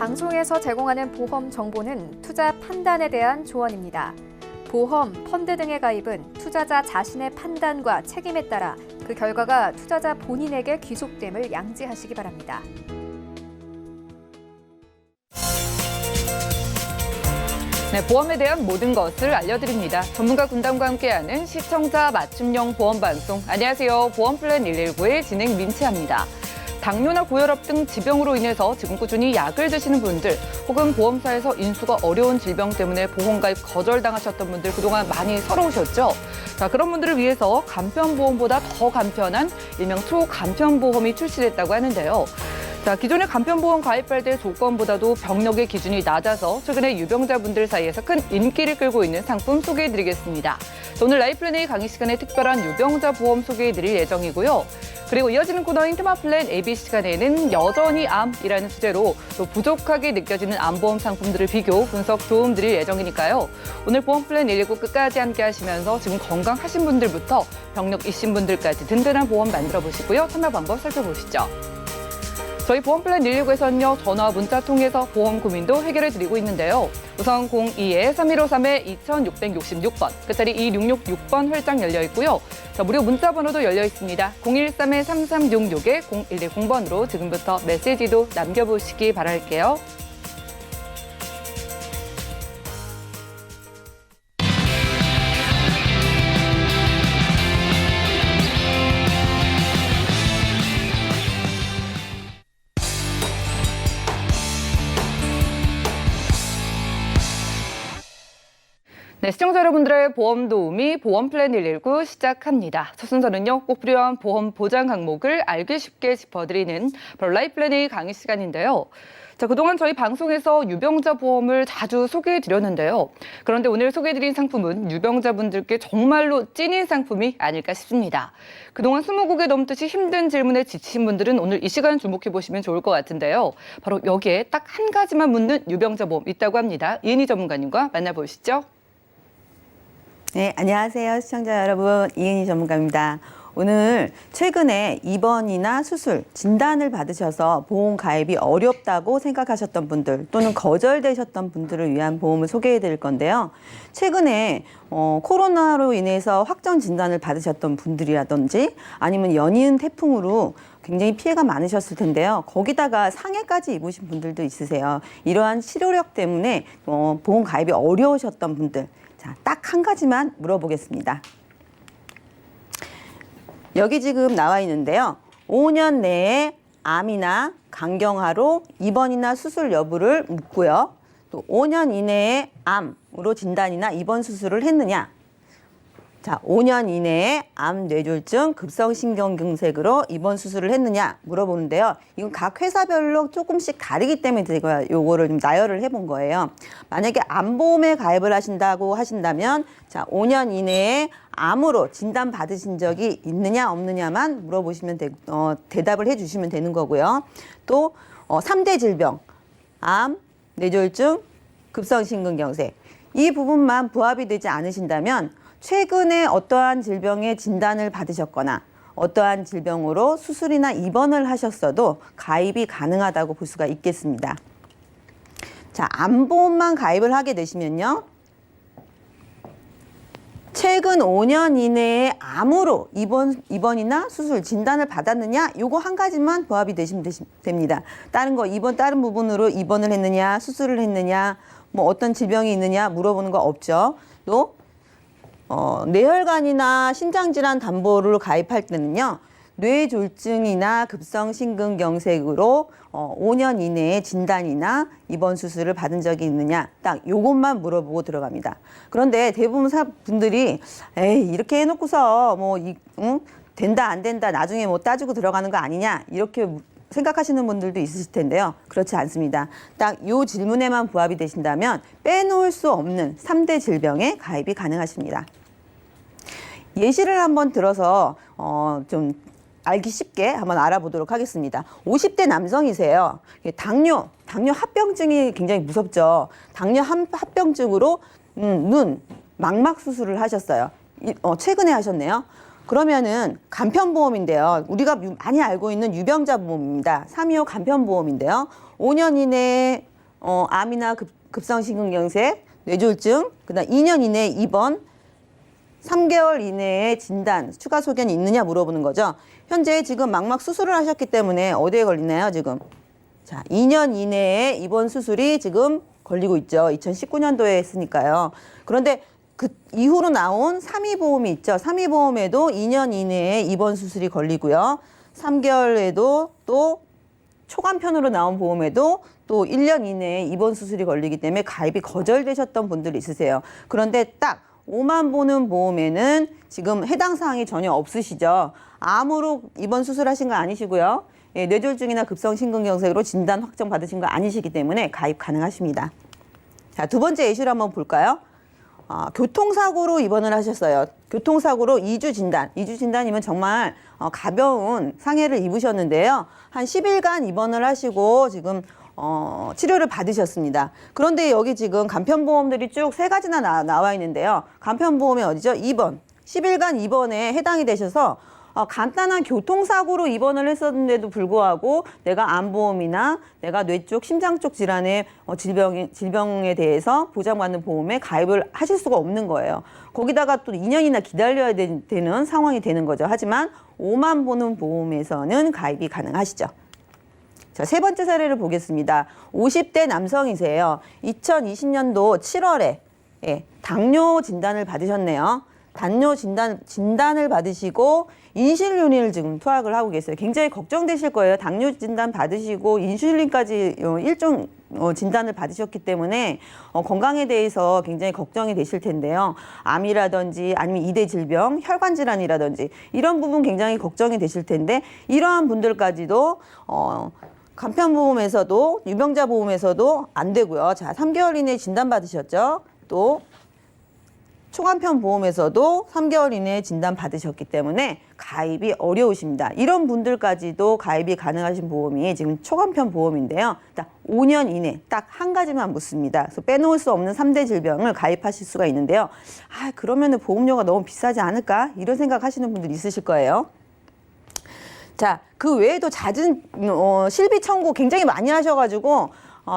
방송에서 제공하는 보험 정보는 투자 판단에 대한 조언입니다. 보험, 펀드 등의 가입은 투자자 자신의 판단과 책임에 따라 그 결과가 투자자 본인에게 귀속됨을 양지하시기 바랍니다. 네, 보험에 대한 모든 것을 알려드립니다. 전문가 군단과 함께하는 시청자 맞춤형 보험 방송. 안녕하세요. 보험플랜 119의 진행 민채합니다. 당뇨나 고혈압 등 지병으로 인해서 지금 꾸준히 약을 드시는 분들, 혹은 보험사에서 인수가 어려운 질병 때문에 보험가입 거절당하셨던 분들 그동안 많이 서러우셨죠? 자, 그런 분들을 위해서 간편보험보다 더 간편한 일명 초간편보험이 출시됐다고 하는데요. 자, 기존의 간편보험 가입할 때 조건보다도 병력의 기준이 낮아서 최근에 유병자분들 사이에서 큰 인기를 끌고 있는 상품 소개해드리겠습니다. 오늘 라이플랜A 강의 시간에 특별한 유병자 보험 소개해드릴 예정이고요. 그리고 이어지는 코너인 테마플랜 AB 시간에는 여전히 암이라는 주제로 또 부족하게 느껴지는 암보험 상품들을 비교, 분석, 도움 드릴 예정이니까요. 오늘 보험플랜 119 끝까지 함께 하시면서 지금 건강하신 분들부터 병력 있으신 분들까지 든든한 보험 만들어 보시고요. 참여 방법 살펴보시죠. 저희 보험플랜 119에서는요, 전화, 문자 통해서 보험 고민도 해결해 드리고 있는데요. 우선 02-3153-2666번, 끝자리 2666번 활짝 열려 있고요. 자, 무료 문자 번호도 열려 있습니다. 013-3366-0110번으로 지금부터 메시지도 남겨보시기 바랄게요. 네, 시청자 여러분들의 보험 도우미 보험플랜 119 시작합니다. 첫 순서는요, 꼭 필요한 보험 보장 항목을 알기 쉽게 짚어드리는 바로 라이플랜A 강의 시간인데요. 자, 그동안 저희 방송에서 유병자 보험을 자주 소개해드렸는데요. 그런데 오늘 소개해드린 상품은 유병자분들께 정말로 찐인 상품이 아닐까 싶습니다. 그동안 20곡에 넘듯이 힘든 질문에 지치신 분들은 오늘 이 시간 주목해보시면 좋을 것 같은데요. 바로 여기에 딱 한 가지만 묻는 유병자 보험 있다고 합니다. 이은희 전문가님과 만나보시죠. 네, 안녕하세요. 시청자 여러분. 이은희 전문가입니다. 오늘 최근에 입원이나 수술, 진단을 받으셔서 보험 가입이 어렵다고 생각하셨던 분들 또는 거절되셨던 분들을 위한 보험을 소개해 드릴 건데요. 최근에 코로나로 인해서 확정 진단을 받으셨던 분들이라든지 아니면 연이은 태풍으로 굉장히 피해가 많으셨을 텐데요. 거기다가 상해까지 입으신 분들도 있으세요. 이러한 치료력 때문에 보험 가입이 어려우셨던 분들, 자, 딱 한 가지만 물어보겠습니다. 여기 지금 나와 있는데요. 5년 내에 암이나 간경화로 입원이나 수술 여부를 묻고요. 또 5년 이내에 암으로 진단이나 입원 수술을 했느냐. 자, 5년 이내에 암 뇌졸중 급성신경경색으로 입원 수술을 했느냐 물어보는데요. 이건 각 회사별로 조금씩 다르기 때문에 제가 요거를 좀 나열을 해본 거예요. 만약에 암보험에 가입을 하신다면 자, 5년 이내에 암으로 진단 받으신 적이 있느냐 없느냐만 물어보시면 대답을 해주시면 되는 거고요. 또 3대 질병, 암, 뇌졸중, 급성심근경색 이 부분만 부합이 되지 않으신다면 최근에 어떠한 질병의 진단을 받으셨거나 어떠한 질병으로 수술이나 입원을 하셨어도 가입이 가능하다고 볼 수가 있겠습니다. 자, 암보험만 가입을 하게 되시면요. 최근 5년 이내에 암으로 입원이나 수술 진단을 받았느냐 요거 한 가지만 부합이 되시면 됩니다. 다른 부분으로 입원을 했느냐 수술을 했느냐 뭐 어떤 질병이 있느냐 물어보는 거 없죠. 또 뇌혈관이나 심장질환 담보를 가입할 때는요. 뇌졸중이나 급성심근경색으로 5년 이내에 진단이나 입원 수술을 받은 적이 있느냐 딱 요것만 물어보고 들어갑니다. 그런데 대부분 분들이 에이 이렇게 해놓고서 된다 안 된다 나중에 뭐 따지고 들어가는 거 아니냐 이렇게 생각하시는 분들도 있으실 텐데요. 그렇지 않습니다. 딱 요 질문에만 부합이 되신다면 빼놓을 수 없는 3대 질병에 가입이 가능하십니다. 예시를 한번 들어서 좀 알기 쉽게 한번 알아보도록 하겠습니다. 50대 남성이세요. 당뇨 합병증이 굉장히 무섭죠. 당뇨 합병증으로 눈 망막 수술을 하셨어요. 최근에 하셨네요. 그러면은 간편보험인데요. 우리가 많이 알고 있는 유병자 보험입니다. 325 간편보험인데요. 5년 이내에 암이나 급성심근경색, 뇌졸중, 그다음 2년 이내에 입원, 3개월 이내에 진단, 추가 소견이 있느냐 물어보는 거죠. 현재 지금 망막 수술을 하셨기 때문에 어디에 걸리나요, 지금? 자, 2년 이내에 입원 수술이 지금 걸리고 있죠. 2019년도에 했으니까요. 그런데 그 이후로 나온 3위 보험이 있죠. 3위 보험에도 2년 이내에 입원 수술이 걸리고요. 3개월에도 또 초간편으로 나온 보험에도 또 1년 이내에 입원 수술이 걸리기 때문에 가입이 거절되셨던 분들이 있으세요. 그런데 딱 5만 보는 보험에는 지금 해당 사항이 전혀 없으시죠. 암으로 입원 수술하신 거 아니시고요. 예, 뇌졸중이나 급성심근경색으로 진단 확정 받으신 거 아니시기 때문에 가입 가능하십니다. 자, 두 번째 예시를 한번 볼까요? 교통사고로 입원을 하셨어요. 교통사고로 2주 진단. 2주 진단이면 정말 가벼운 상해를 입으셨는데요. 한 10일간 입원을 하시고 지금 치료를 받으셨습니다. 그런데 여기 지금 간편보험들이 쭉 세 가지나 나와 있는데요. 간편보험이 어디죠? 2번. 10일간 입원에 해당이 되셔서 간단한 교통사고로 입원을 했었는데도 불구하고 내가 암보험이나 내가 뇌 쪽, 심장 쪽 질환의 질병에 대해서 보장받는 보험에 가입을 하실 수가 없는 거예요. 거기다가 또 2년이나 기다려야 되는 상황이 되는 거죠. 하지만 5만 보는 보험에서는 가입이 가능하시죠. 자, 세 번째 사례를 보겠습니다. 50대 남성이세요. 2020년도 7월에 당뇨 진단을 받으셨네요. 당뇨 진단을 받으시고 인슐린을 지금 투약을 하고 계세요. 굉장히 걱정되실 거예요. 당뇨 진단 받으시고 인슐린까지 일종 진단을 받으셨기 때문에 건강에 대해서 굉장히 걱정이 되실 텐데요. 암이라든지 아니면 이대 질병, 혈관 질환이라든지 이런 부분 굉장히 걱정이 되실 텐데 이러한 분들까지도 간편보험에서도 유병자 보험에서도 안 되고요. 자, 3개월 이내에 진단 받으셨죠. 또 초간편 보험에서도 3개월 이내에 진단 받으셨기 때문에 가입이 어려우십니다. 이런 분들까지도 가입이 가능하신 보험이 지금 초간편 보험인데요. 딱 5년 이내 딱 한 가지만 묻습니다. 그래서 빼놓을 수 없는 3대 질병을 가입하실 수가 있는데요. 그러면 보험료가 너무 비싸지 않을까? 이런 생각하시는 분들 있으실 거예요. 자, 그 외에도 잦은 실비 청구 굉장히 많이 하셔가지고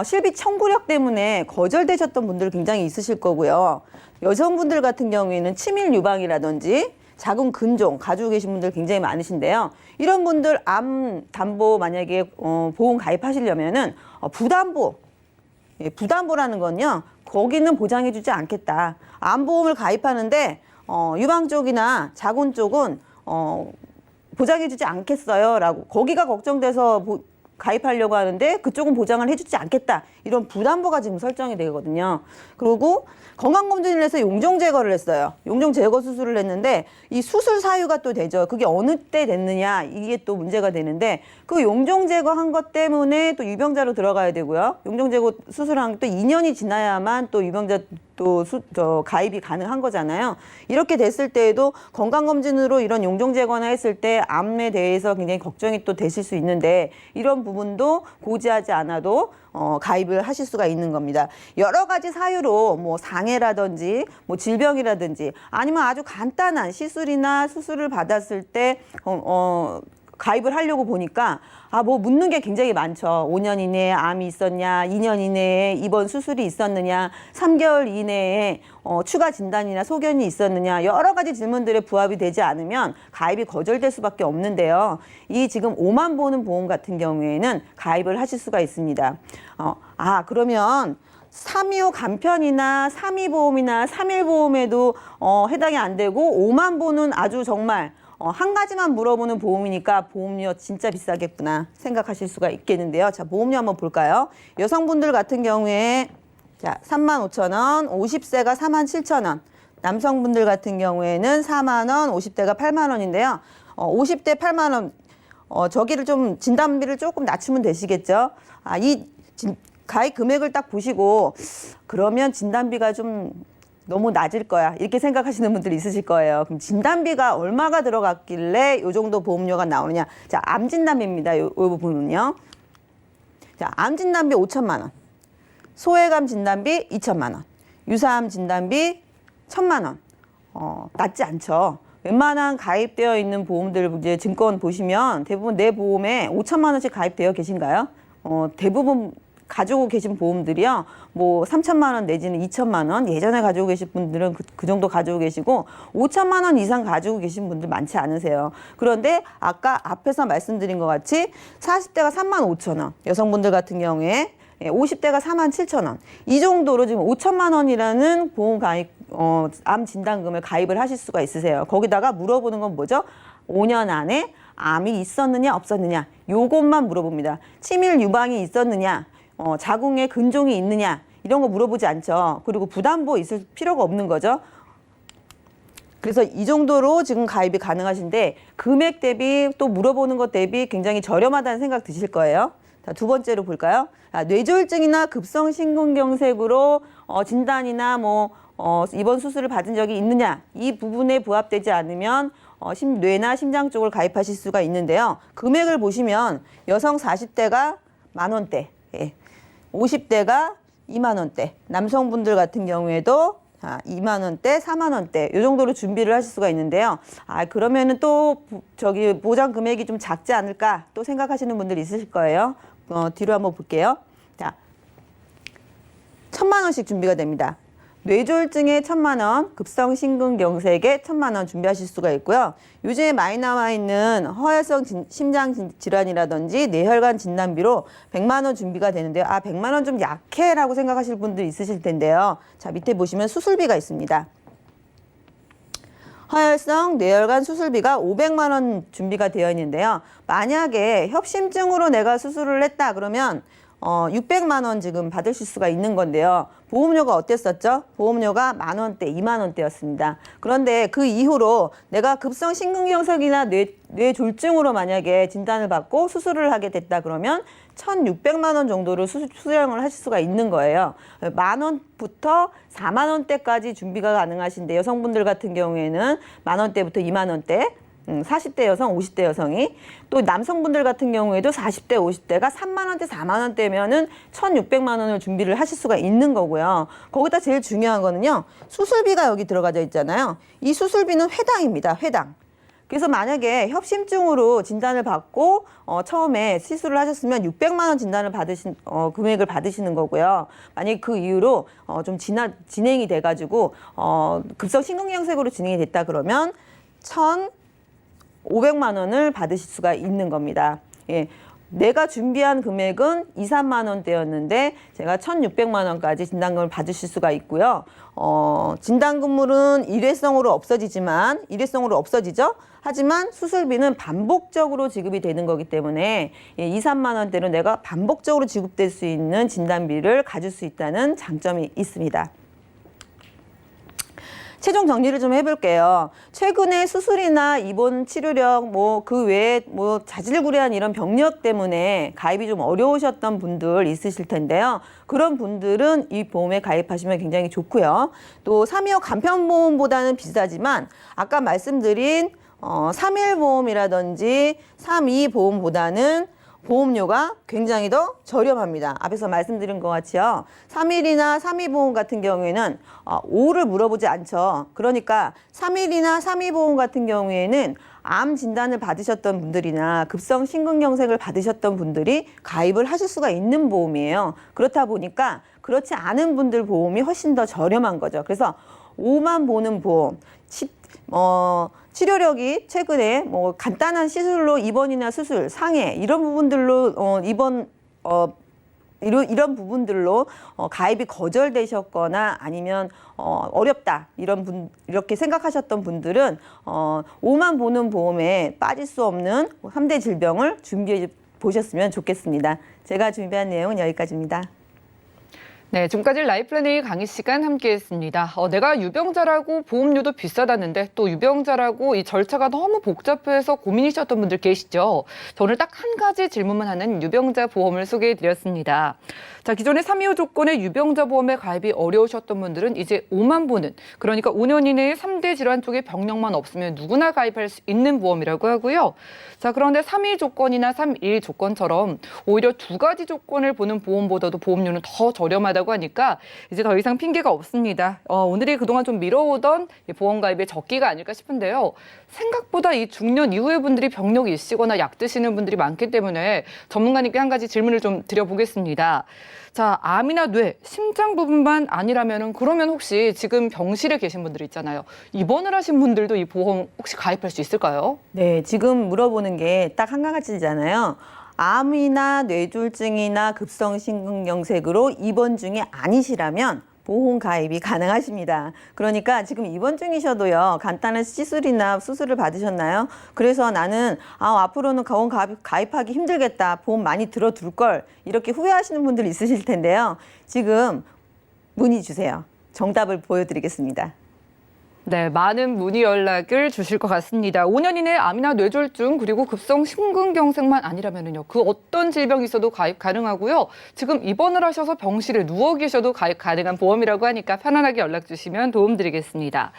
실비 청구력 때문에 거절되셨던 분들 굉장히 있으실 거고요. 여성분들 같은 경우에는 치밀 유방이라든지 자궁 근종 가지고 계신 분들 굉장히 많으신데요. 이런 분들 암 담보 만약에 보험 가입하시려면은 부담보, 부담보라는 건요. 거기는 보장해주지 않겠다. 암보험을 가입하는데 유방 쪽이나 자궁 쪽은 보장해주지 않겠어요 라고 거기가 걱정돼서 가입하려고 하는데 그쪽은 보장을 해주지 않겠다. 이런 부담보가 지금 설정이 되거든요. 그리고 건강검진을 해서 용종 제거를 했어요. 용종 제거 수술을 했는데 이 수술 사유가 또 되죠. 그게 어느 때 됐느냐 이게 또 문제가 되는데 그 용종 제거한 것 때문에 또 유병자로 들어가야 되고요. 용종 제거 수술한 또 2년이 지나야만 또 유병자 또 가입이 가능한 거잖아요. 이렇게 됐을 때에도 건강검진으로 이런 용종 제거나 했을 때 암에 대해서 굉장히 걱정이 또 되실 수 있는데 이런 부분도 고지하지 않아도 가입을 하실 수가 있는 겁니다. 여러 가지 사유로 뭐 상해라든지 뭐 질병이라든지 아니면 아주 간단한 시술이나 수술을 받았을 때 가입을 하려고 보니까 뭐 묻는 게 굉장히 많죠. 5년 이내에 암이 있었냐, 2년 이내에 입원 수술이 있었느냐, 3개월 이내에 추가 진단이나 소견이 있었느냐 여러 가지 질문들에 부합이 되지 않으면 가입이 거절될 수밖에 없는데요. 이 지금 5만 보는 보험 같은 경우에는 가입을 하실 수가 있습니다. 그러면 325 간편이나 3위 보험이나 3일 보험에도 해당이 안 되고 5만 보는 아주 정말 한 가지만 물어보는 보험이니까 보험료 진짜 비싸겠구나 생각하실 수가 있겠는데요. 자, 보험료 한번 볼까요? 여성분들 같은 경우에 자, 35,000원, 50세가 47,000원, 남성분들 같은 경우에는 4만 원, 50대가 8만 원인데요. 50대 8만 원, 저기를 좀 진단비를 조금 낮추면 되시겠죠. 가입 금액을 딱 보시고 그러면 진단비가 좀 너무 낮을 거야 이렇게 생각하시는 분들이 있으실 거예요. 그럼 진단비가 얼마가 들어갔길래 이 정도 보험료가 나오느냐. 자, 암 진단비입니다. 이 부분은요. 자, 암 진단비 5천만 원, 소외감 진단비 2천만 원, 유사암 진단비 1,000만 원. 낮지 않죠. 웬만한 가입되어 있는 보험들 이제 증권 보시면 대부분 내 보험에 5천만 원씩 가입되어 계신가요? 대부분 가지고 계신 보험들이요. 뭐 3천만 원 내지는 2천만 원 예전에 가지고 계신 분들은 그 정도 가지고 계시고 5천만 원 이상 가지고 계신 분들 많지 않으세요. 그런데 아까 앞에서 말씀드린 것 같이 40대가 3만 5천 원, 여성분들 같은 경우에 50대가 4만 7천 원. 이 정도로 지금 5천만 원이라는 보험 가입, 암 진단금을 가입을 하실 수가 있으세요. 거기다가 물어보는 건 뭐죠? 5년 안에 암이 있었느냐 없었느냐 요것만 물어봅니다. 치밀 유방이 있었느냐, 자궁에 근종이 있느냐 이런 거 물어보지 않죠. 그리고 부담보 있을 필요가 없는 거죠. 그래서 이 정도로 지금 가입이 가능하신데 금액 대비 또 물어보는 것 대비 굉장히 저렴하다는 생각 드실 거예요. 자, 두 번째로 볼까요? 뇌졸중이나 급성심근경색으로 진단이나 입원 수술을 받은 적이 있느냐 이 부분에 부합되지 않으면 뇌나 심장 쪽을 가입하실 수가 있는데요. 금액을 보시면 여성 40대가 10,000원대, 50대가 20,000원대, 남성분들 같은 경우에도 20,000원대, 40,000원대 이 정도로 준비를 하실 수가 있는데요. 그러면은 또 보장 금액이 좀 작지 않을까 또 생각하시는 분들이 있으실 거예요. 뒤로 한번 볼게요. 자, 1,000만 원씩 준비가 됩니다. 뇌졸중에 1,000만 원, 급성심근경색에 1,000만 원 준비하실 수가 있고요. 요즘에 많이 나와 있는 허혈성 심장 질환이라든지 뇌혈관 진단비로 100만 원 준비가 되는데요. 100만 원 좀 약해라고 생각하실 분들 있으실 텐데요. 자, 밑에 보시면 수술비가 있습니다. 허혈성 뇌혈관 수술비가 500만 원 준비가 되어 있는데요. 만약에 협심증으로 내가 수술을 했다 그러면 600만 원 지금 받으실 수가 있는 건데요. 보험료가 어땠었죠? 보험료가 10,000원대, 20,000원대였습니다. 그런데 그 이후로 내가 급성 심근경색이나 뇌졸중으로 만약에 진단을 받고 수술을 하게 됐다 그러면 1,600만 원 정도로 수령을 하실 수가 있는 거예요. 10,000원부터 40,000원대까지 준비가 가능하신데 여성분들 같은 경우에는 10,000원대부터 20,000원대 40대 여성, 50대 여성이 또 남성분들 같은 경우에도 40대, 50대가 3만 원대, 4만 원대면은 1,600만 원을 준비를 하실 수가 있는 거고요. 거기다 제일 중요한 거는요. 수술비가 여기 들어가져 있잖아요. 이 수술비는 회당입니다. 회당. 그래서 만약에 협심증으로 진단을 받고 처음에 시술을 하셨으면 600만 원 진단을 금액을 받으시는 거고요. 만약에 그 이후로 좀 진행이 돼가지고 급성 심근경색으로 진행이 됐다 그러면 1,500만 원을 받으실 수가 있는 겁니다. 예. 내가 준비한 금액은 2, 3만 원대였는데 제가 1,600만 원까지 진단금을 받으실 수가 있고요. 진단금물은 일회성으로 없어지죠. 하지만 수술비는 반복적으로 지급이 되는 거기 때문에 2, 3만 원대로 내가 반복적으로 지급될 수 있는 진단비를 가질 수 있다는 장점이 있습니다. 최종 정리를 좀 해볼게요. 최근에 수술이나 입원 치료력, 그 외에 자질구레한 이런 병력 때문에 가입이 좀 어려우셨던 분들 있으실 텐데요. 그런 분들은 이 보험에 가입하시면 굉장히 좋고요. 또 325 간편보험보다는 비싸지만 아까 말씀드린 3.1보험이라든지 3.2보험보다는 보험료가 굉장히 더 저렴합니다. 앞에서 말씀드린 것 같이요. 3.1이나 3.2보험 같은 경우에는 5를 물어보지 않죠. 그러니까 3.1이나 3.2보험 같은 경우에는 암 진단을 받으셨던 분들이나 급성 심근경색을 받으셨던 분들이 가입을 하실 수가 있는 보험이에요. 그렇다 보니까 그렇지 않은 분들 보험이 훨씬 더 저렴한 거죠. 그래서 5만 보는 보험, 치료력이 최근에 간단한 시술로 입원이나 수술, 상해 이런 부분들로 이런 부분들로 가입이 거절되셨거나 아니면 어렵다 이렇게 생각하셨던 분들은 5만 보는 보험에 빠질 수 없는 3대 질병을 준비해 보셨으면 좋겠습니다. 제가 준비한 내용은 여기까지입니다. 네, 지금까지 라이프플래너의 강의 시간 함께했습니다. 내가 유병자라고 보험료도 비싸다는데 또 유병자라고 이 절차가 너무 복잡해서 고민이셨던 분들 계시죠? 저 오늘 딱 한 가지 질문만 하는 유병자 보험을 소개해드렸습니다. 자, 기존의 325 조건의 유병자 보험에 가입이 어려우셨던 분들은 이제 5만 보는, 그러니까 5년 이내에 3대 질환 쪽에 병력만 없으면 누구나 가입할 수 있는 보험이라고 하고요. 자, 그런데 3.2 조건이나 3.1 조건처럼 오히려 두 가지 조건을 보는 보험보다도 보험료는 더 저렴하다고 하니까 이제 더 이상 핑계가 없습니다. 오늘이 그동안 좀 미뤄오던 보험 가입의 적기가 아닐까 싶은데요. 생각보다 이 중년 이후의 분들이 병력이 있으시거나 약 드시는 분들이 많기 때문에 전문가님께 한 가지 질문을 좀 드려보겠습니다. 자, 암이나 뇌, 심장 부분만 아니라면은 그러면 혹시 지금 병실에 계신 분들 있잖아요. 입원을 하신 분들도 이 보험 혹시 가입할 수 있을까요? 네, 지금 물어보는 게 딱 한 가지잖아요. 암이나 뇌졸중이나 급성심근경색으로 입원 중이 아니시라면 보험 가입이 가능하십니다. 그러니까 지금 입원 중이셔도요, 간단한 시술이나 수술을 받으셨나요? 그래서 나는 앞으로는 보험 가입하기 힘들겠다, 보험 많이 들어둘 걸, 이렇게 후회하시는 분들 있으실 텐데요. 지금 문의 주세요. 정답을 보여드리겠습니다. 네, 많은 문의 연락을 주실 것 같습니다. 5년 이내 암이나 뇌졸중 그리고 급성 심근경색만 아니라면요, 그 어떤 질병이 있어도 가입 가능하고요. 지금 입원을 하셔서 병실에 누워 계셔도 가입 가능한 보험이라고 하니까 편안하게 연락 주시면 도움드리겠습니다.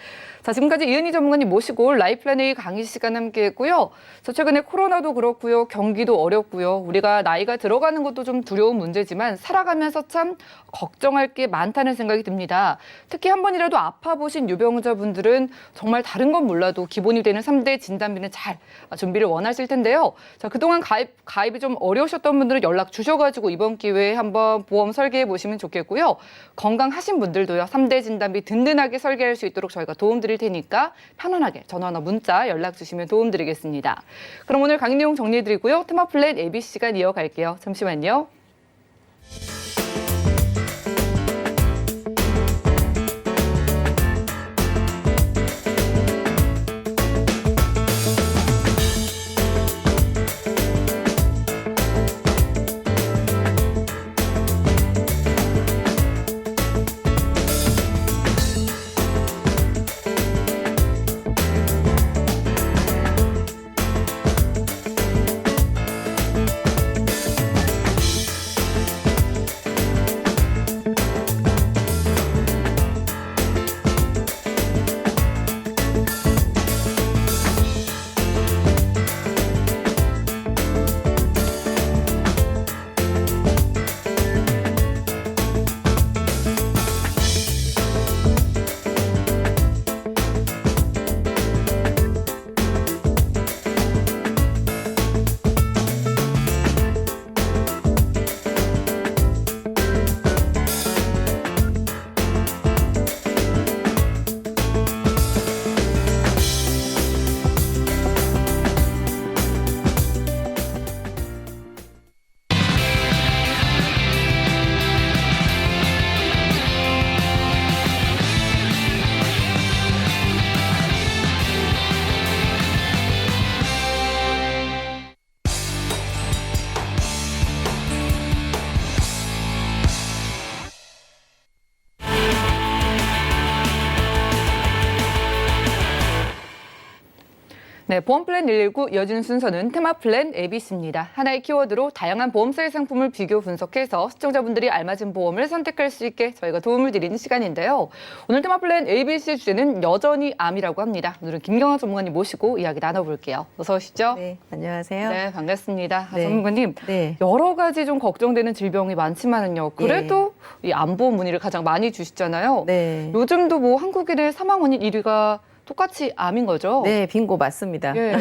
자, 지금까지 이은희 전문가님 모시고 라이플랜 A 강의 시간 함께했고요. 자, 최근에 코로나도 그렇고요, 경기도 어렵고요. 우리가 나이가 들어가는 것도 좀 두려운 문제지만 살아가면서 참 걱정할 게 많다는 생각이 듭니다. 특히 한 번이라도 아파보신 유병자분들은 정말 다른 건 몰라도 기본이 되는 3대 진단비는 잘 준비를 원하실 텐데요. 자, 그동안 가입이 좀 어려우셨던 분들은 연락 주셔가지고 이번 기회에 한번 보험 설계해 보시면 좋겠고요. 건강하신 분들도요, 3대 진단비 든든하게 설계할 수 있도록 저희가 도움드릴 테니까 편안하게 전화나 문자 연락 주시면 도움드리겠습니다. 그럼 오늘 강의 내용 정리해드리고요. 테마플랜 ABC 시간 이어갈게요. 잠시만요. 네, 보험플랜 119 이어지는 순서는 테마플랜 ABC입니다. 하나의 키워드로 다양한 보험사의 상품을 비교 분석해서 시청자분들이 알맞은 보험을 선택할 수 있게 저희가 도움을 드리는 시간인데요. 오늘 테마플랜 ABC 주제는 여전히 암이라고 합니다. 오늘은 김경아 전문가님 모시고 이야기 나눠볼게요. 어서 오시죠. 네, 안녕하세요. 네, 반갑습니다. 네. 전문가님, 네. 여러 가지 좀 걱정되는 질병이 많지만은요. 그래도 이 암보험 문의를 가장 많이 주시잖아요. 네. 요즘도 뭐 한국인의 사망 원인 1위가 똑같이 암인 거죠? 네, 빙고 맞습니다. 예.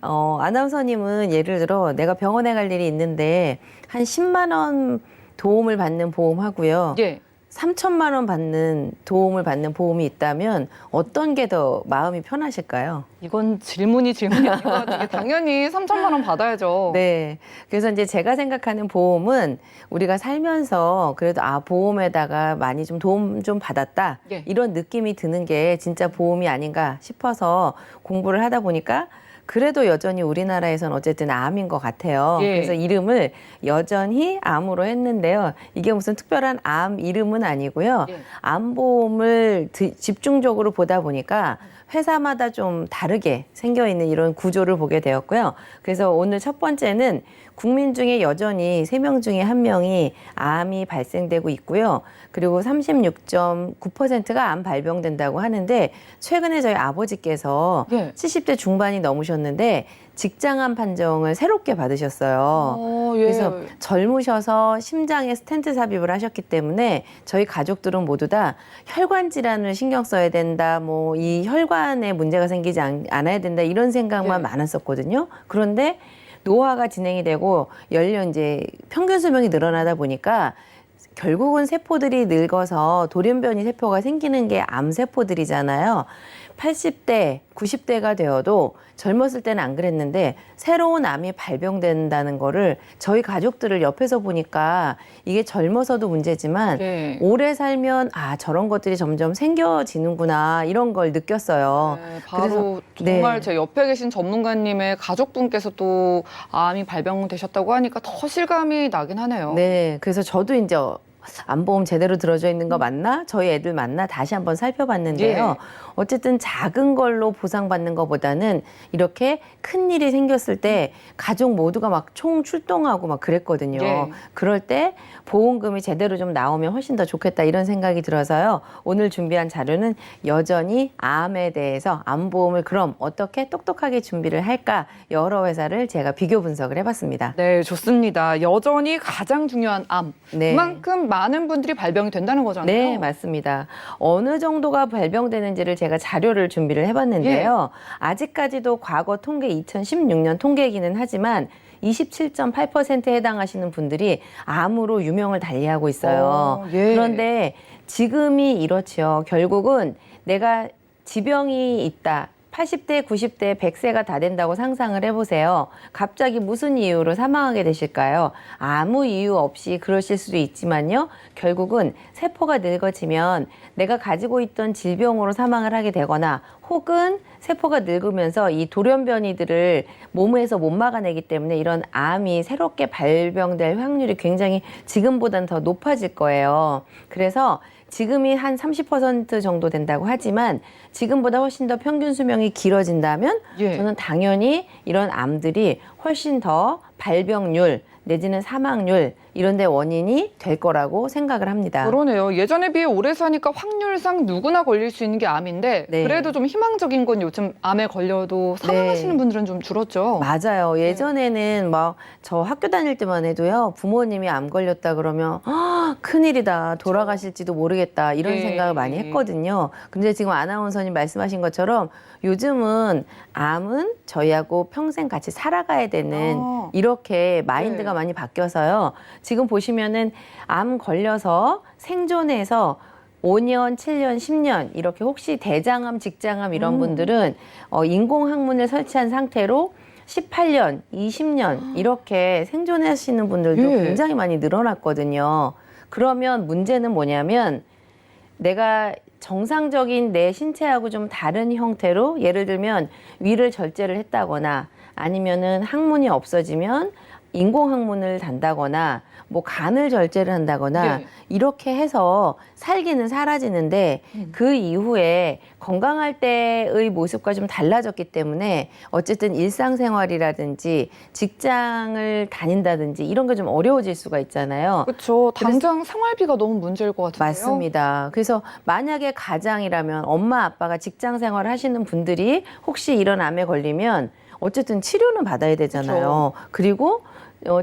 아나운서님은 예를 들어 내가 병원에 갈 일이 있는데 한 10만 원 도움을 받는 보험하고요. 예. 3천만 원 받는 도움을 받는 보험이 있다면 어떤 게 더 마음이 편하실까요? 이건 질문이 아닌 것 같아요. 당연히 3천만 원 받아야죠. 네. 그래서 이제 제가 생각하는 보험은 우리가 살면서 그래도 보험에다가 많이 좀 도움 좀 받았다. 예. 이런 느낌이 드는 게 진짜 보험이 아닌가 싶어서 공부를 하다 보니까 그래도 여전히 우리나라에선 어쨌든 암인 것 같아요. 예. 그래서 이름을 여전히 암으로 했는데요. 이게 무슨 특별한 암 이름은 아니고요. 예. 암보험을 집중적으로 보다 보니까 회사마다 좀 다르게 생겨있는 이런 구조를 보게 되었고요. 그래서 오늘 첫 번째는 국민 중에 여전히 3명 중에 1명이 암이 발생되고 있고요. 그리고 36.9%가 암 발병된다고 하는데 최근에 저희 아버지께서 예. 70대 중반이 넘으셨는데 직장암 판정을 새롭게 받으셨어요. 예. 그래서 젊으셔서 심장에 스텐트 삽입을 하셨기 때문에 저희 가족들은 모두 다 혈관 질환을 신경 써야 된다, 뭐 이 혈관에 문제가 생기지 않아야 된다 이런 생각만 예. 많았었거든요. 그런데 노화가 진행이 되고 연령 이제 평균 수명이 늘어나다 보니까 결국은 세포들이 늙어서 돌연변이 세포가 생기는 게 암 세포들이잖아요. 80대, 90대가 되어도 젊었을 때는 안 그랬는데 새로운 암이 발병된다는 거를 저희 가족들을 옆에서 보니까 이게 젊어서도 문제지만 네. 오래 살면 아 저런 것들이 점점 생겨지는구나 이런 걸 느꼈어요. 네, 바로 정말 네. 제 옆에 계신 전문가님의 가족분께서 또 암이 발병되셨다고 하니까 더 실감이 나긴 하네요. 네, 그래서 저도 이제 암보험 제대로 들어져 있는 거 맞나? 저희 애들 맞나? 다시 한번 살펴봤는데요. 예. 어쨌든 작은 걸로 보상받는 것보다는 이렇게 큰 일이 생겼을 때 가족 모두가 막 총 출동하고 막 그랬거든요. 예. 그럴 때 보험금이 제대로 좀 나오면 훨씬 더 좋겠다 이런 생각이 들어서요. 오늘 준비한 자료는 여전히 암에 대해서 암보험을 그럼 어떻게 똑똑하게 준비를 할까? 여러 회사를 제가 비교 분석을 해봤습니다. 네, 좋습니다. 여전히 가장 중요한 암. 네. 그만큼 많은 분들이 발병이 된다는 거잖아요. 네, 맞습니다. 어느 정도가 발병되는지를 제가 자료를 준비를 해봤는데요. 아직까지도 과거 통계 2016년 통계이기는 하지만 27.8%에 해당하시는 분들이 암으로 유명을 달리하고 있어요. 예. 그런데 지금이 이렇지요. 결국은 내가 지병이 있다. 80대, 90대, 100세가 다 된다고 상상을 해보세요. 갑자기 무슨 이유로 사망하게 되실까요? 아무 이유 없이 그러실 수도 있지만요. 결국은 세포가 늙어지면 내가 가지고 있던 질병으로 사망을 하게 되거나 혹은 세포가 늙으면서 이 돌연변이들을 몸에서 못 막아내기 때문에 이런 암이 새롭게 발병될 확률이 굉장히 지금보다는 더 높아질 거예요. 그래서 지금이 한 30% 정도 된다고 하지만 지금보다 훨씬 더 평균 수명이 길어진다면 예. 저는 당연히 이런 암들이 훨씬 더 발병률 내지는 사망률 이런 데 원인이 될 거라고 생각을 합니다. 그러네요. 예전에 비해 오래 사니까 확률상 누구나 걸릴 수 있는 게 암인데 네. 그래도 좀 희망적인 건 요즘 암에 걸려도 사망하시는 네. 분들은 좀 줄었죠. 맞아요. 예전에는 막 저 학교 다닐 때만 해도요. 부모님이 암 걸렸다 그러면 큰일이다. 돌아가실지도 모르겠다. 이런 예. 생각을 많이 했거든요. 근데 지금 아나운서님 말씀하신 것처럼 요즘은 암은 저희하고 평생 같이 살아가야 되는 이렇게 마인드가 네. 많이 바뀌어서요. 지금 보시면은 암 걸려서 생존해서 5년, 7년, 10년 이렇게 혹시 대장암, 직장암 이런 분들은 인공항문을 설치한 상태로 18년, 20년 이렇게 생존하시는 분들도 예. 굉장히 많이 늘어났거든요. 그러면 문제는 뭐냐면 내가 정상적인 내 신체하고 좀 다른 형태로 예를 들면 위를 절제를 했다거나 아니면은 항문이 없어지면 인공항문을 단다거나 뭐 간을 절제를 한다거나 네. 이렇게 해서 살기는 사라지는데 그 이후에 건강할 때의 모습과 좀 달라졌기 때문에 어쨌든 일상생활이라든지 직장을 다닌다든지 이런 게 좀 어려워질 수가 있잖아요. 그렇죠. 당장 생활비가 너무 문제일 것 같은데요. 맞습니다. 그래서 만약에 가장이라면 엄마 아빠가 직장 생활을 하시는 분들이 혹시 이런 암에 걸리면 어쨌든 치료는 받아야 되잖아요. 그리고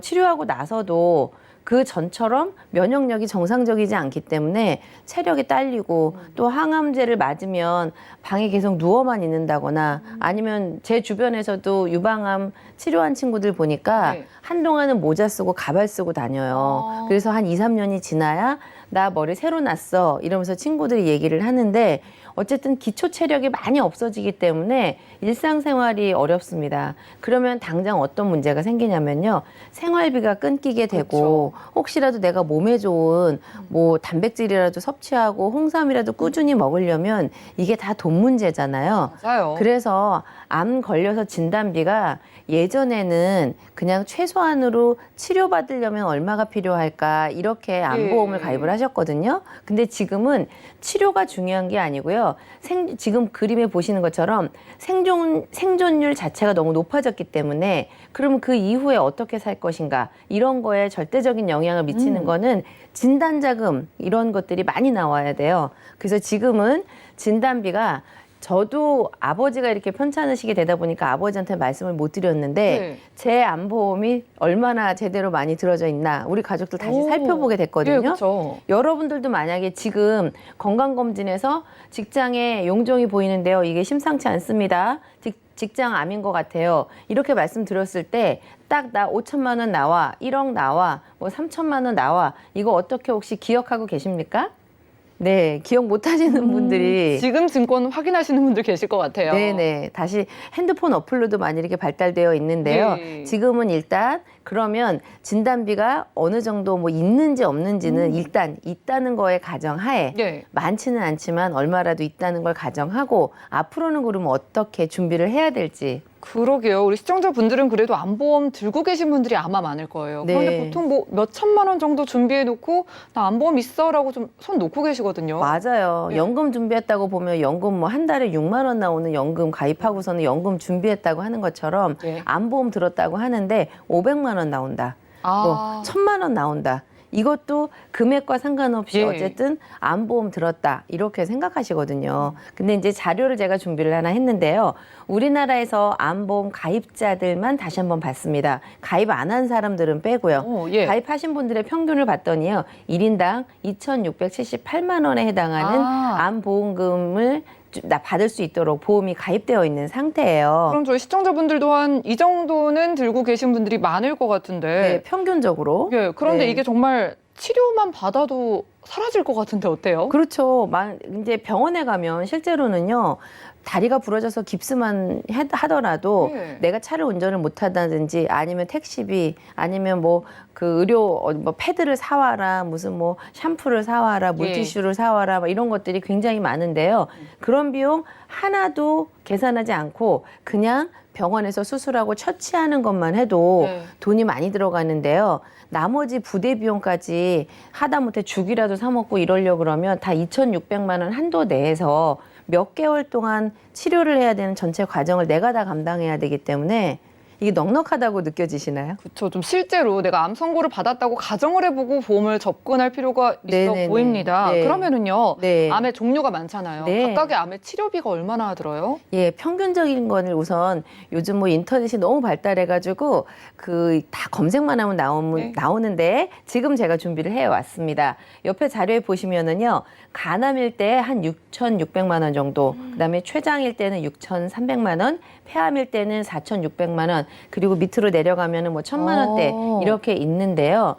치료하고 나서도 그 전처럼 면역력이 정상적이지 않기 때문에 체력이 딸리고 또 항암제를 맞으면 방에 계속 누워만 있는다거나 아니면 제 주변에서도 유방암 치료한 친구들 보니까 네. 한동안은 모자 쓰고 가발 쓰고 다녀요. 그래서 한 2, 3년이 지나야 나 머리 새로 났어 이러면서 친구들이 얘기를 하는데 어쨌든 기초 체력이 많이 없어지기 때문에 일상생활이 어렵습니다. 그러면 당장 어떤 문제가 생기냐면요. 생활비가 끊기게 되고 혹시라도 내가 몸에 좋은 뭐 단백질이라도 섭취하고 홍삼이라도 꾸준히 먹으려면 이게 다 돈 문제잖아요. 맞아요. 그래서 암 걸려서 진단비가 예전에는 그냥 최소한으로 치료받으려면 얼마가 필요할까 이렇게 암보험을 예. 가입을 하셨거든요. 근데 지금은 치료가 중요한 게 아니고요. 지금 그림에 보시는 것처럼 생존율 자체가 너무 높아졌기 때문에 그러면 그 이후에 어떻게 살 것인가 이런 거에 절대적인 영향을 미치는 거는 진단자금 이런 것들이 많이 나와야 돼요. 그래서 지금은 진단비가 저도 아버지가 이렇게 편찮으시게 되다 보니까 아버지한테 말씀을 못 드렸는데 네. 제 암보험이 얼마나 제대로 많이 들어져 있나 우리 가족들 다시 오. 살펴보게 됐거든요. 예, 그렇죠. 여러분들도 만약에 지금 건강검진에서 직장에 용종이 보이는데요. 이게 심상치 않습니다. 직장 암인 것 같아요. 이렇게 말씀드렸을 때 딱 나 5천만 원 나와, 1억 나와, 뭐 3천만 원 나와. 이거 어떻게 혹시 기억하고 계십니까? 네, 기억 못 하시는 분들이 지금 증권 확인하시는 분들 계실 것 같아요. 네네. 다시 핸드폰 어플로도 많이 이렇게 발달되어 있는데요. 네. 지금은 일단 그러면 진단비가 어느 정도 뭐 있는지 없는지는 일단 있다는 거에 가정하에 네. 많지는 않지만 얼마라도 있다는 걸 가정하고 앞으로는 그러면 어떻게 준비를 해야 될지. 그러게요. 우리 시청자분들은 그래도 안보험 들고 계신 분들이 아마 많을 거예요. 네. 그런데 보통 뭐 몇 천만 원 정도 준비해 놓고 나 안보험 있어라고 좀 손 놓고 계시거든요. 맞아요. 네. 연금 준비했다고 보면 연금 뭐 한 달에 6만 원 나오는 연금 가입하고서는 연금 준비했다고 하는 것처럼 네. 안보험 들었다고 하는데 500만 원 나온다. 뭐 1,000만 원 나온다. 이것도 금액과 상관없이 예. 어쨌든 안보험 들었다 이렇게 생각하시거든요. 근데 이제 자료를 제가 준비를 하나 했는데요. 우리나라에서 안보험 가입자들만 다시 한번 봤습니다. 가입 안 한 사람들은 빼고요. 예. 가입하신 분들의 평균을 봤더니요. 1인당 2,678만 원에 해당하는 안보험금을 받을 수 있도록 보험이 가입되어 있는 상태예요. 그럼 저희 시청자분들도 한 이 정도는 들고 계신 분들이 많을 것 같은데. 네, 평균적으로. 예, 그런데 네. 이게 정말 치료만 받아도 사라질 것 같은데 어때요? 그렇죠. 이제 병원에 가면 실제로는요. 다리가 부러져서 깁스만 하더라도 네. 내가 차를 운전을 못 하다든지 아니면 택시비 아니면 뭐 그 의료 뭐 패드를 사와라 무슨 뭐 샴푸를 사와라 물티슈를 사와라 뭐 이런 것들이 굉장히 많은데요. 그런 비용 하나도 계산하지 않고 그냥 병원에서 수술하고 처치하는 것만 해도 네. 돈이 많이 들어가는데요. 나머지 부대 비용까지 하다못해 죽이라도 사 먹고 이러려고 그러면 다 2,600만 원 한도 내에서 몇 개월 동안 치료를 해야 되는 전체 과정을 내가 다 감당해야 되기 때문에 이게 넉넉하다고 느껴지시나요? 그렇죠. 좀 실제로 내가 암 선고를 받았다고 가정을 해보고 보험을 접근할 필요가 있어 네네네. 보입니다. 네. 그러면은요, 네. 암의 종류가 많잖아요. 네. 각각의 암의 치료비가 얼마나 들어요? 예, 평균적인 거는 우선 요즘 뭐 인터넷이 너무 발달해가지고 그 다 검색만 하면 네. 나오는데 지금 제가 준비를 해왔습니다. 옆에 자료에 보시면은요, 간암일 때 한 6,600만 원 정도, 그다음에 췌장일 때는 6,300만 원, 폐암일 때는 4,600만 원, 그리고 밑으로 내려가면은 뭐 1,000만 원대 이렇게 있는데요.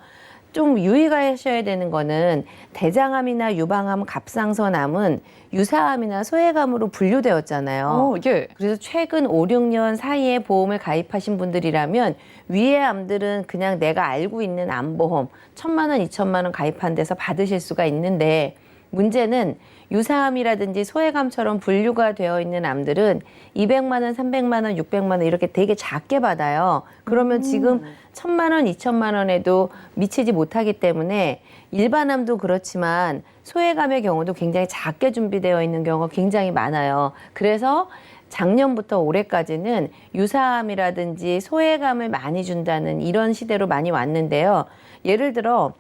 좀 유의하셔야 되는 거는 대장암이나 유방암, 갑상선암은 유사암이나 소외암으로 분류되었잖아요. 예. 그래서 최근 5, 6년 사이에 보험을 가입하신 분들이라면 위의 암들은 그냥 내가 알고 있는 암보험 1,000만 원, 2,000만 원 가입한 데서 받으실 수가 있는데 문제는 유사암이라든지 소외감처럼 분류가 되어 있는 암들은 200만 원, 300만 원, 600만 원 이렇게 되게 작게 받아요. 그러면 지금 1,000만 원, 2,000만 원에도 미치지 못하기 때문에 일반암도 그렇지만 소외감의 경우도 굉장히 작게 준비되어 있는 경우가 굉장히 많아요. 그래서 작년부터 올해까지는 유사암이라든지 소외감을 많이 준다는 이런 시대로 많이 왔는데요. 예를 들어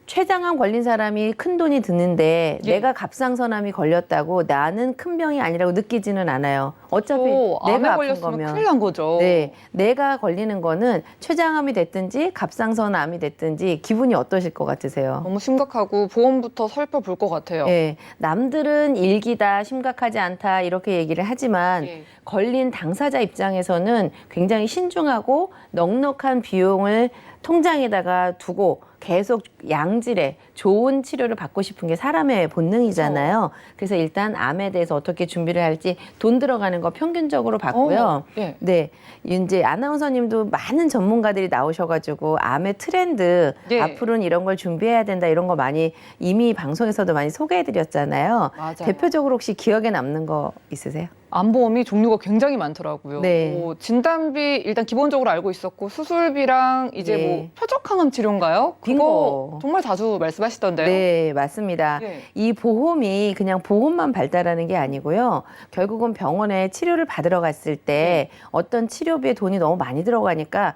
췌장암 걸린 사람이 큰 돈이 드는데 예. 내가 갑상선암이 걸렸다고 나는 큰 병이 아니라고 느끼지는 않아요. 어차피 암에 내가 아픈 걸렸으면 거면. 큰일 난 거죠. 네, 내가 걸리는 거는 췌장암이 됐든지 갑상선암이 됐든지 기분이 어떠실 것 같으세요? 너무 심각하고 보험부터 살펴볼 것 같아요. 네, 남들은 일기다, 심각하지 않다 이렇게 얘기를 하지만 예. 걸린 당사자 입장에서는 굉장히 신중하고 넉넉한 비용을 통장에다가 두고 계속 양질의 좋은 치료를 받고 싶은 게 사람의 본능이잖아요. 그래서 일단 암에 대해서 어떻게 준비를 할지 돈 들어가는 거 평균적으로 봤고요. 예. 네, 이제 아나운서님도 많은 전문가들이 나오셔가지고 암의 트렌드 예. 앞으로는 이런 걸 준비해야 된다 이런 거 많이 이미 방송에서도 많이 소개해드렸잖아요. 맞아요. 대표적으로 혹시 기억에 남는 거 있으세요? 암보험이 종류가 굉장히 많더라고요. 네. 뭐 진단비 일단 기본적으로 알고 있었고 수술비랑 이제 네. 뭐 표적항암 치료인가요? 그거 빙고. 정말 자주 말씀하시던데요. 네, 맞습니다. 예. 이 보험이 그냥 보험만 발달하는 게 아니고요. 결국은 병원에 치료를 받으러 갔을 때 어떤 치료비에 돈이 너무 많이 들어가니까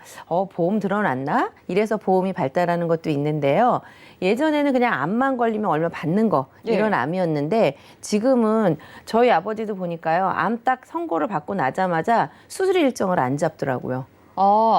보험 들어놨나? 이래서 보험이 발달하는 것도 있는데요. 예전에는 그냥 암만 걸리면 얼마 받는 거 예. 이런 암이었는데 지금은 저희 아버지도 보니까요. 암 딱 선고를 받고 나자마자 수술 일정을 안 잡더라고요.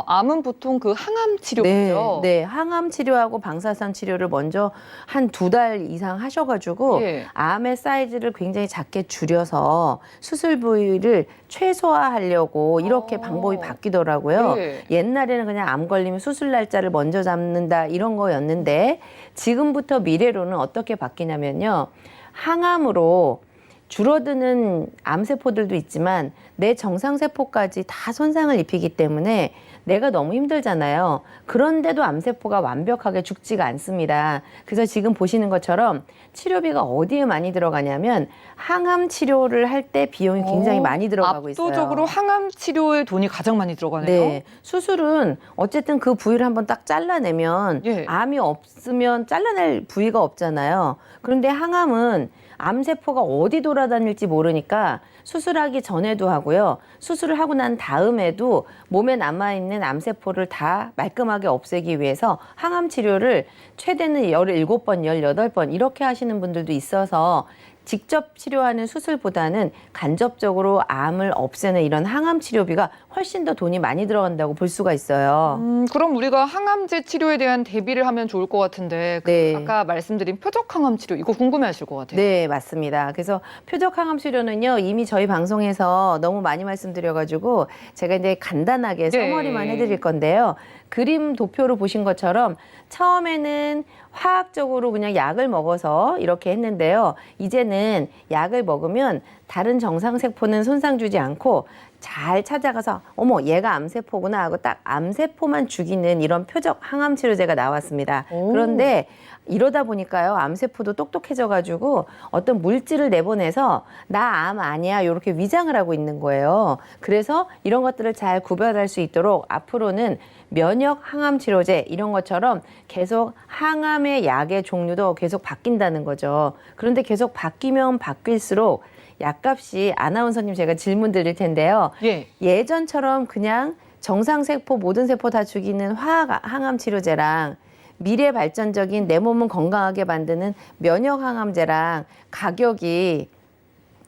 암은 보통 그 항암 치료죠. 네, 항암 치료하고 방사선 치료를 먼저 한 2달 이상 하셔가지고 예. 암의 사이즈를 굉장히 작게 줄여서 수술 부위를 최소화하려고 이렇게 방법이 바뀌더라고요. 예. 옛날에는 그냥 암 걸리면 수술 날짜를 먼저 잡는다 이런 거였는데 지금부터 미래로는 어떻게 바뀌냐면요. 항암으로 줄어드는 암세포들도 있지만 내 정상세포까지 다 손상을 입히기 때문에 내가 너무 힘들잖아요. 그런데도 암세포가 완벽하게 죽지가 않습니다. 그래서 지금 보시는 것처럼 치료비가 어디에 많이 들어가냐면 항암 치료를 할 때 비용이 굉장히 많이 들어가고 있어요. 압도적으로 항암 치료에 돈이 가장 많이 들어가네요. 네. 수술은 어쨌든 그 부위를 한번 딱 잘라내면 예. 암이 없으면 잘라낼 부위가 없잖아요. 그런데 항암은 암세포가 어디 돌아다닐지 모르니까 수술하기 전에도 하고요. 수술을 하고 난 다음에도 몸에 남아있는 암세포를 다 말끔하게 없애기 위해서 항암 치료를 최대는 17번, 18번 이렇게 하시는 분들도 있어서 직접 치료하는 수술보다는 간접적으로 암을 없애는 이런 항암 치료비가 훨씬 더 돈이 많이 들어간다고 볼 수가 있어요. 그럼 우리가 항암제 치료에 대한 대비를 하면 좋을 것 같은데 네. 아까 말씀드린 표적 항암 치료 이거 궁금해하실 것 같아요. 네, 맞습니다. 그래서 표적 항암 치료는요, 이미 저희 방송에서 너무 많이 말씀드려가지고 제가 이제 간단하게 네. 서머리만 해드릴 건데요. 그림 도표로 보신 것처럼 처음에는 화학적으로 그냥 약을 먹어서 이렇게 했는데요. 이제는 약을 먹으면 다른 정상세포는 손상 주지 않고 잘 찾아가서 어머 얘가 암세포구나 하고 딱 암세포만 죽이는 이런 표적 항암 치료제가 나왔습니다. 오. 그런데 이러다 보니까요 암세포도 똑똑해져가지고 어떤 물질을 내보내서 나 암 아니야 이렇게 위장을 하고 있는 거예요. 그래서 이런 것들을 잘 구별할 수 있도록 앞으로는 면역 항암 치료제 이런 것처럼 계속 항암의 약의 종류도 계속 바뀐다는 거죠. 그런데 계속 바뀌면 바뀔수록 약값이 아나운서님 제가 질문 드릴 텐데요. 예. 예전처럼 그냥 정상세포 모든 세포 다 죽이는 화학 항암 치료제랑 미래 발전적인 내 몸은 건강하게 만드는 면역 항암제랑 가격이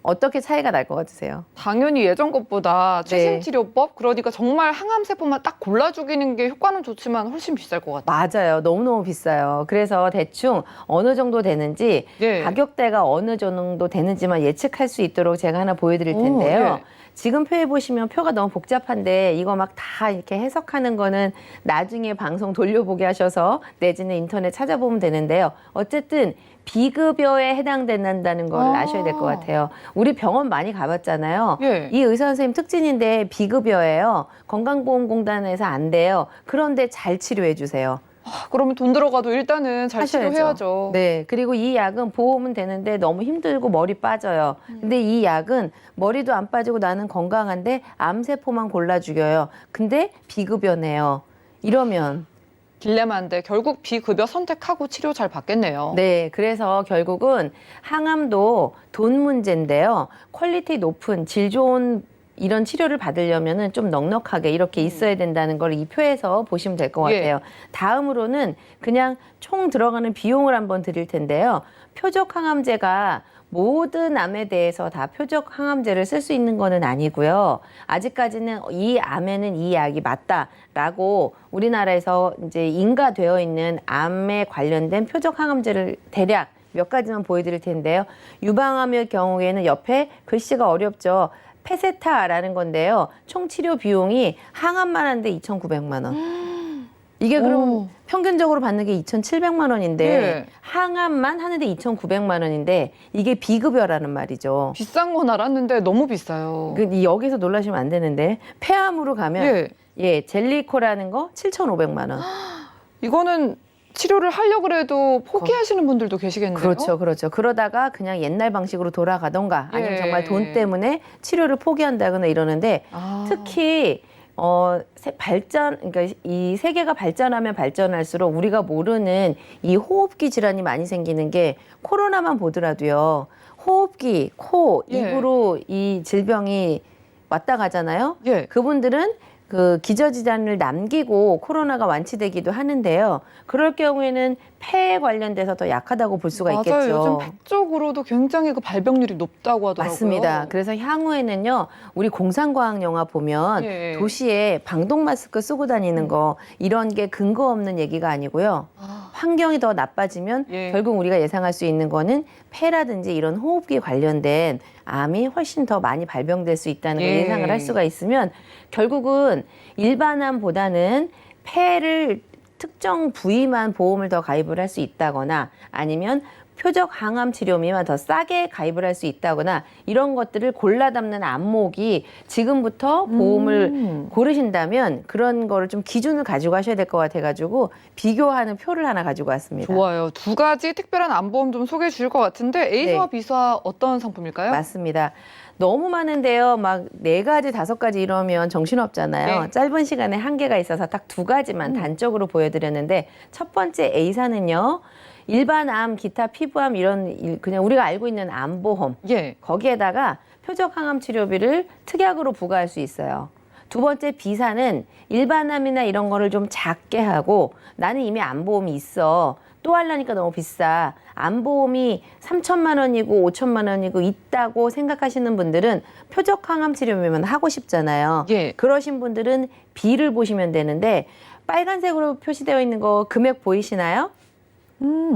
어떻게 차이가 날 것 같으세요? 당연히 예전 것보다 최신 네. 치료법 그러니까 정말 항암 세포만 딱 골라 죽이는 게 효과는 좋지만 훨씬 비쌀 것 같아요. 맞아요. 너무너무 비싸요. 그래서 대충 어느 정도 되는지 예. 가격대가 어느 정도 되는지만 예측할 수 있도록 제가 하나 보여드릴 텐데요. 예. 지금 표에 보시면 표가 너무 복잡한데 이거 막 다 이렇게 해석하는 거는 나중에 방송 돌려보게 하셔서 내지는 인터넷 찾아보면 되는데요. 어쨌든 비급여에 해당된다는 걸 아셔야 될 것 같아요. 우리 병원 많이 가봤잖아요. 예. 이 의사 선생님 특징인데 비급여예요. 건강보험공단에서 안 돼요. 그런데 잘 치료해 주세요. 그러면 돈 들어가도 일단은 잘 하셔야죠. 치료해야죠. 네. 그리고 이 약은 보험은 되는데 너무 힘들고 머리 빠져요. 근데 이 약은 머리도 안 빠지고 나는 건강한데 암세포만 골라 죽여요. 근데 비급여네요. 이러면 딜레마인데 결국 비급여 선택하고 치료 잘 받겠네요. 네, 그래서 결국은 항암도 돈 문제인데요. 퀄리티 높은 질 좋은 이런 치료를 받으려면은 좀 넉넉하게 이렇게 있어야 된다는 걸 이 표에서 보시면 될 것 예. 같아요. 다음으로는 그냥 총 들어가는 비용을 한번 드릴 텐데요. 표적 항암제가 모든 암에 대해서 다 표적 항암제를 쓸 수 있는 거는 아니고요. 아직까지는 이 암에는 이 약이 맞다라고 우리나라에서 이제 인가되어 있는 암에 관련된 표적 항암제를 대략 몇 가지만 보여드릴 텐데요. 유방암의 경우에는 옆에 글씨가 어렵죠. 페세타라는 건데요. 총 치료 비용이 항암만 하는데 2,900만 원. 이게 그럼 오. 평균적으로 받는 게 2,700만 원인데 예. 항암만 하는데 2,900만 원인데 이게 비급여라는 말이죠. 비싼 건 알았는데 너무 비싸요. 여기서 놀라시면 안 되는데 폐암으로 가면 예. 예, 젤리코라는 거 7,500만 원. 이거는 치료를 하려고 해도 포기하시는 분들도 계시겠네요. 그렇죠, 그렇죠. 그러다가 그냥 옛날 방식으로 돌아가던가 아니면 예. 정말 돈 때문에 치료를 포기한다거나 이러는데 아. 특히 그러니까 이 세계가 발전하면 발전할수록 우리가 모르는 이 호흡기 질환이 많이 생기는 게 코로나만 보더라도요. 호흡기, 코, 예. 입으로 이 질병이 왔다 가잖아요. 예. 그분들은 그 기저질환을 남기고 코로나가 완치되기도 하는데요. 그럴 경우에는 폐에 관련돼서 더 약하다고 볼 수가 있겠죠. 맞아요. 요즘 폐 쪽으로도 굉장히 그 발병률이 높다고 하더라고요. 맞습니다. 그래서 향후에는요, 우리 공상과학 영화 보면 예. 도시에 방독 마스크 쓰고 다니는 거 이런 게 근거 없는 얘기가 아니고요. 환경이 더 나빠지면 예. 결국 우리가 예상할 수 있는 거는 폐라든지 이런 호흡기 관련된 암이 훨씬 더 많이 발병될 수 있다는 걸 예. 예상을 할 수가 있으면 결국은 일반암보다는 폐를 특정 부위만 보험을 더 가입을 할 수 있다거나 아니면 표적 항암 치료비만 더 싸게 가입을 할 수 있다거나 이런 것들을 골라 담는 안목이 지금부터 보험을 고르신다면 그런 거를 좀 기준을 가지고 하셔야 될 것 같아가지고 비교하는 표를 하나 가지고 왔습니다. 좋아요. 두 가지 특별한 암보험 좀 소개해 주실 것 같은데 A사와 네. B사 어떤 상품일까요? 맞습니다. 너무 많은데요. 막 4가지, 5가지 이러면 정신없잖아요. 네. 짧은 시간에 한계가 있어서 딱 2가지만 단적으로 보여드렸는데 첫 번째 A사는요. 일반 암, 기타 피부암 이런 그냥 우리가 알고 있는 암보험 예. 거기에다가 표적 항암 치료비를 특약으로 부과할 수 있어요. 두 번째 B사는 일반암이나 이런 거를 좀 작게 하고 나는 이미 암보험이 있어. 또 하려니까 너무 비싸. 암보험이 3천만 원이고 5천만 원이고 있다고 생각하시는 분들은 표적 항암 치료비만 하고 싶잖아요. 예. 그러신 분들은 B를 보시면 되는데 빨간색으로 표시되어 있는 거 금액 보이시나요?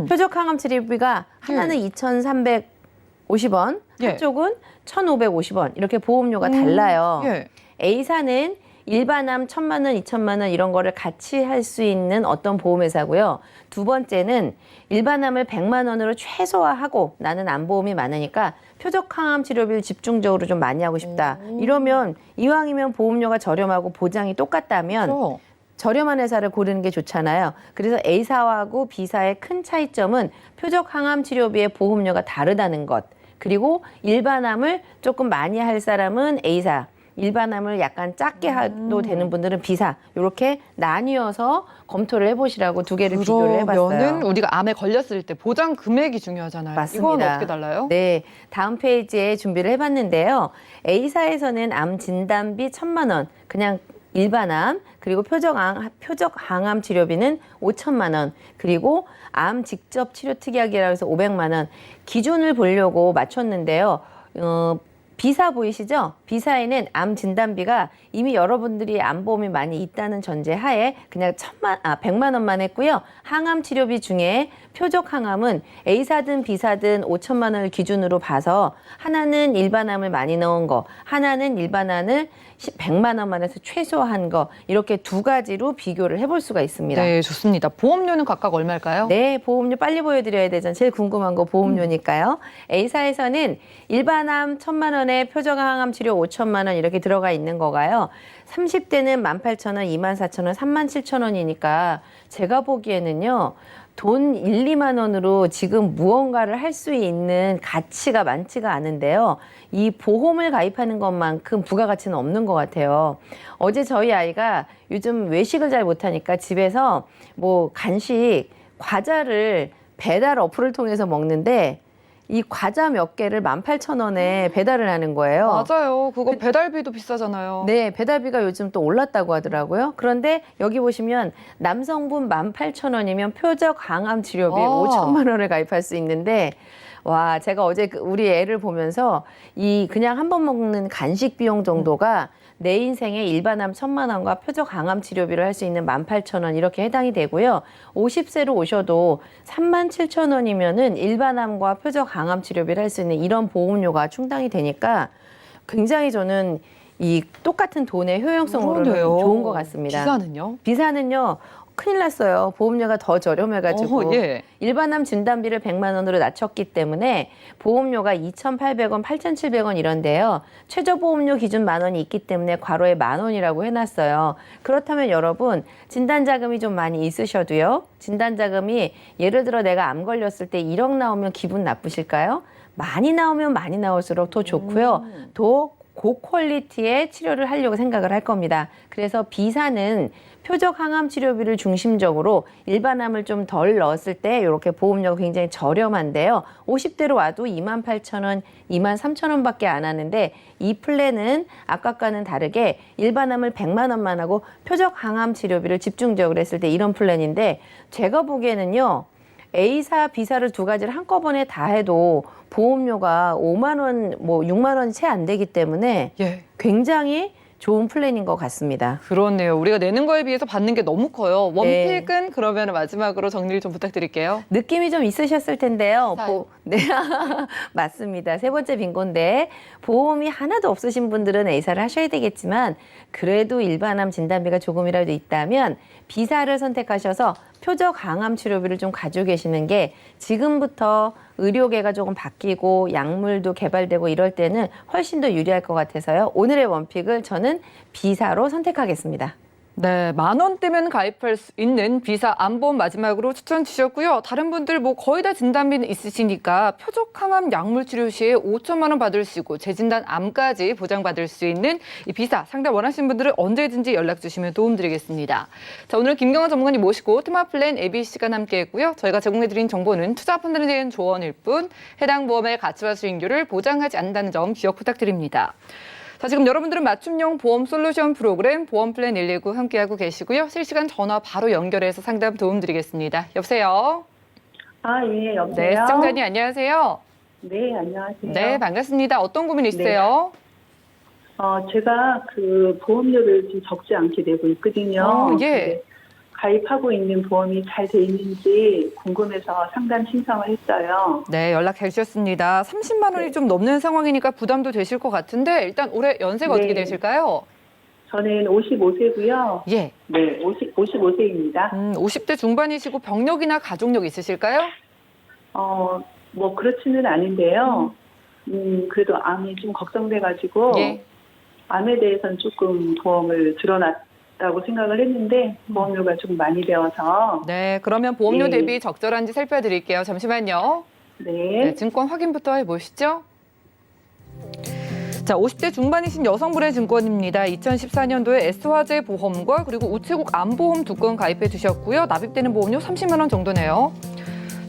표적 항암 치료비가 하나는 2,350원, 예. 한쪽은 1,550원 이렇게 보험료가 달라요. 예. A사는 일반암 1,000만 원, 2,000만 원 이런 거를 같이 할 수 있는 어떤 보험회사고요. 두 번째는 일반암을 100만 원으로 최소화하고 나는 암보험이 많으니까 표적 항암 치료비를 집중적으로 좀 많이 하고 싶다. 이러면 이왕이면 보험료가 저렴하고 보장이 똑같다면 그렇죠. 저렴한 회사를 고르는 게 좋잖아요. 그래서 A사하고 B사의 큰 차이점은 표적 항암 치료비의 보험료가 다르다는 것. 그리고 일반암을 조금 많이 할 사람은 A사, 일반암을 약간 작게 해도 되는 분들은 B사. 이렇게 나뉘어서 검토를 해보시라고 두 개를 비교를 해봤어요. 그러면은 우리가 암에 걸렸을 때 보장 금액이 중요하잖아요. 맞습니다. 이건 어떻게 달라요? 네, 다음 페이지에 준비를 해봤는데요. A사에서는 암 진단비 1,000만 원, 그냥 일반암, 그리고 표적 항암 치료비는 5천만 원, 그리고 암 직접 치료 특약이라고 해서 500만 원. 기준을 보려고 맞췄는데요. B사 보이시죠? B사에는 암 진단비가 이미 여러분들이 암보험이 많이 있다는 전제 하에 그냥 100만 원만 했고요. 항암 치료비 중에 표적 항암은 A사든 B사든 5천만 원을 기준으로 봐서 하나는 일반암을 많이 넣은 거, 하나는 일반암을 100만 원만 해서 최소화한 거 이렇게 두 가지로 비교를 해볼 수가 있습니다. 네, 좋습니다. 보험료는 각각 얼마일까요? 네, 보험료 빨리 보여드려야 되죠. 제일 궁금한 거 보험료니까요. A사에서는 일반암 1,000만 원에 표적 항암 치료 5천만 원 이렇게 들어가 있는 거가요. 30대는 18,000원, 24,000원, 37,000원이니까 제가 보기에는요. 돈 1, 2만 원으로 지금 무언가를 할 수 있는 가치가 많지가 않은데요. 이 보험을 가입하는 것만큼 부가가치는 없는 것 같아요. 어제 저희 아이가 요즘 외식을 잘 못하니까 집에서 뭐 간식, 과자를 배달 어플을 통해서 먹는데 이 과자 몇 개를 18,000원에 배달을 하는 거예요. 맞아요. 그거 배달비도 비싸잖아요. 네, 배달비가 요즘 또 올랐다고 하더라고요. 그런데 여기 보시면 남성분 18,000원이면 표적 항암 치료비 5천만 원을 가입할 수 있는데 와, 제가 어제 우리 애를 보면서 이 그냥 한 번 먹는 간식 비용 정도가 내 인생의 일반암 1,000만 원과 표적 항암 치료비를 할 수 있는 18,000원 이렇게 해당이 되고요. 50세로 오셔도 37,000원이면은 일반암과 표적 항암 치료비를 할 수 있는 이런 보험료가 충당이 되니까 굉장히 저는 이 똑같은 돈의 효용성으로는 그러네요. 좋은 것 같습니다. 비사는요? 비사는요. 큰일 났어요. 보험료가 더 저렴해가지고 예. 일반암 진단비를 100만 원으로 낮췄기 때문에 보험료가 2,800원, 8,700원 이런데요. 최저 보험료 기준 만 원이 있기 때문에 괄호에 만 원이라고 해놨어요. 그렇다면 여러분 진단자금이 좀 많이 있으셔도요. 진단자금이 예를 들어 내가 암 걸렸을 때 1억 나오면 기분 나쁘실까요? 많이 나오면 많이 나올수록 더 좋고요. 더 고퀄리티의 치료를 하려고 생각을 할 겁니다. 그래서 B사는 표적 항암 치료비를 중심적으로 일반암을 좀 덜 넣었을 때 이렇게 보험료가 굉장히 저렴한데요. 50대로 와도 28,000원, 23,000원밖에 안 하는데 이 플랜은 아까과는 다르게 일반암을 100만 원만 하고 표적 항암 치료비를 집중적으로 했을 때 이런 플랜인데 제가 보기에는요. A사, B사를 두 가지를 한꺼번에 다 해도 보험료가 5만 원, 뭐 6만 원이 채 안 되기 때문에 예. 굉장히 좋은 플랜인 것 같습니다. 그렇네요. 우리가 내는 거에 비해서 받는 게 너무 커요. 네. 원픽은 그러면 마지막으로 정리를 좀 부탁드릴게요. 느낌이 좀 있으셨을 텐데요. 사요. 네, 맞습니다. 세 번째 빈곤데 보험이 하나도 없으신 분들은 A사를 하셔야 되겠지만 그래도 일반암 진단비가 조금이라도 있다면 B사를 선택하셔서 표적 항암 치료비를 좀 가지고 계시는 게 지금부터 의료계가 조금 바뀌고 약물도 개발되고 이럴 때는 훨씬 더 유리할 것 같아서요. 오늘의 원픽을 저는 B사로 선택하겠습니다. 네, 10,000원대면 가입할 수 있는 비사 암보험 마지막으로 추천 주셨고요. 다른 분들 뭐 거의 다 진단비는 있으시니까 표적 항암 약물 치료 시에 5천만 원 받으시고 재진단 암까지 보장받을 수 있는 이 비사 상담 원하시는 분들은 언제든지 연락 주시면 도움드리겠습니다. 자, 오늘 김경환 전문가님 모시고 테마플랜 ABC가 함께했고요. 저희가 제공해드린 정보는 투자 판단에 대한 조언일 뿐 해당 보험의 가치와 수익률을 보장하지 않는다는 점 기억 부탁드립니다. 자, 지금 여러분들은 맞춤형 보험 솔루션 프로그램 보험플랜 119 함께하고 계시고요. 실시간 전화 바로 연결해서 상담 도움드리겠습니다. 여보세요? 예, 여보세요? 네, 시청자님 안녕하세요. 네, 안녕하세요. 네, 반갑습니다. 어떤 고민 있으세요? 제가 그 보험료를 좀 적지 않게 내고 있거든요. 예. 근데 가입하고 있는 보험이 잘 돼 있는지 궁금해서 상담 신청을 했어요. 네, 연락해 주셨습니다. 30만 원이 좀 넘는 상황이니까 부담도 되실 것 같은데 일단 올해 연세가 네. 어떻게 되실까요? 저는 55세고요. 예. 네, 55세입니다. 50대 중반이시고 병력이나 가족력 있으실까요? 뭐 그렇지는 않은데요. 그래도 암이 좀 걱정돼가지고 예. 암에 대해서는 조금 보험을 들어놨다고 생각을 했는데 보험료가 조금 많이 되어서 네, 그러면 보험료 네. 대비 적절한지 살펴드릴게요. 잠시만요. 네, 증권 확인부터 해보시죠. 자, 50대 중반이신 여성분의 증권입니다. 2014년도에 S화재 보험과 그리고 우체국 암보험 두 건 가입해 두셨고요. 납입되는 보험료 30만 원 정도네요.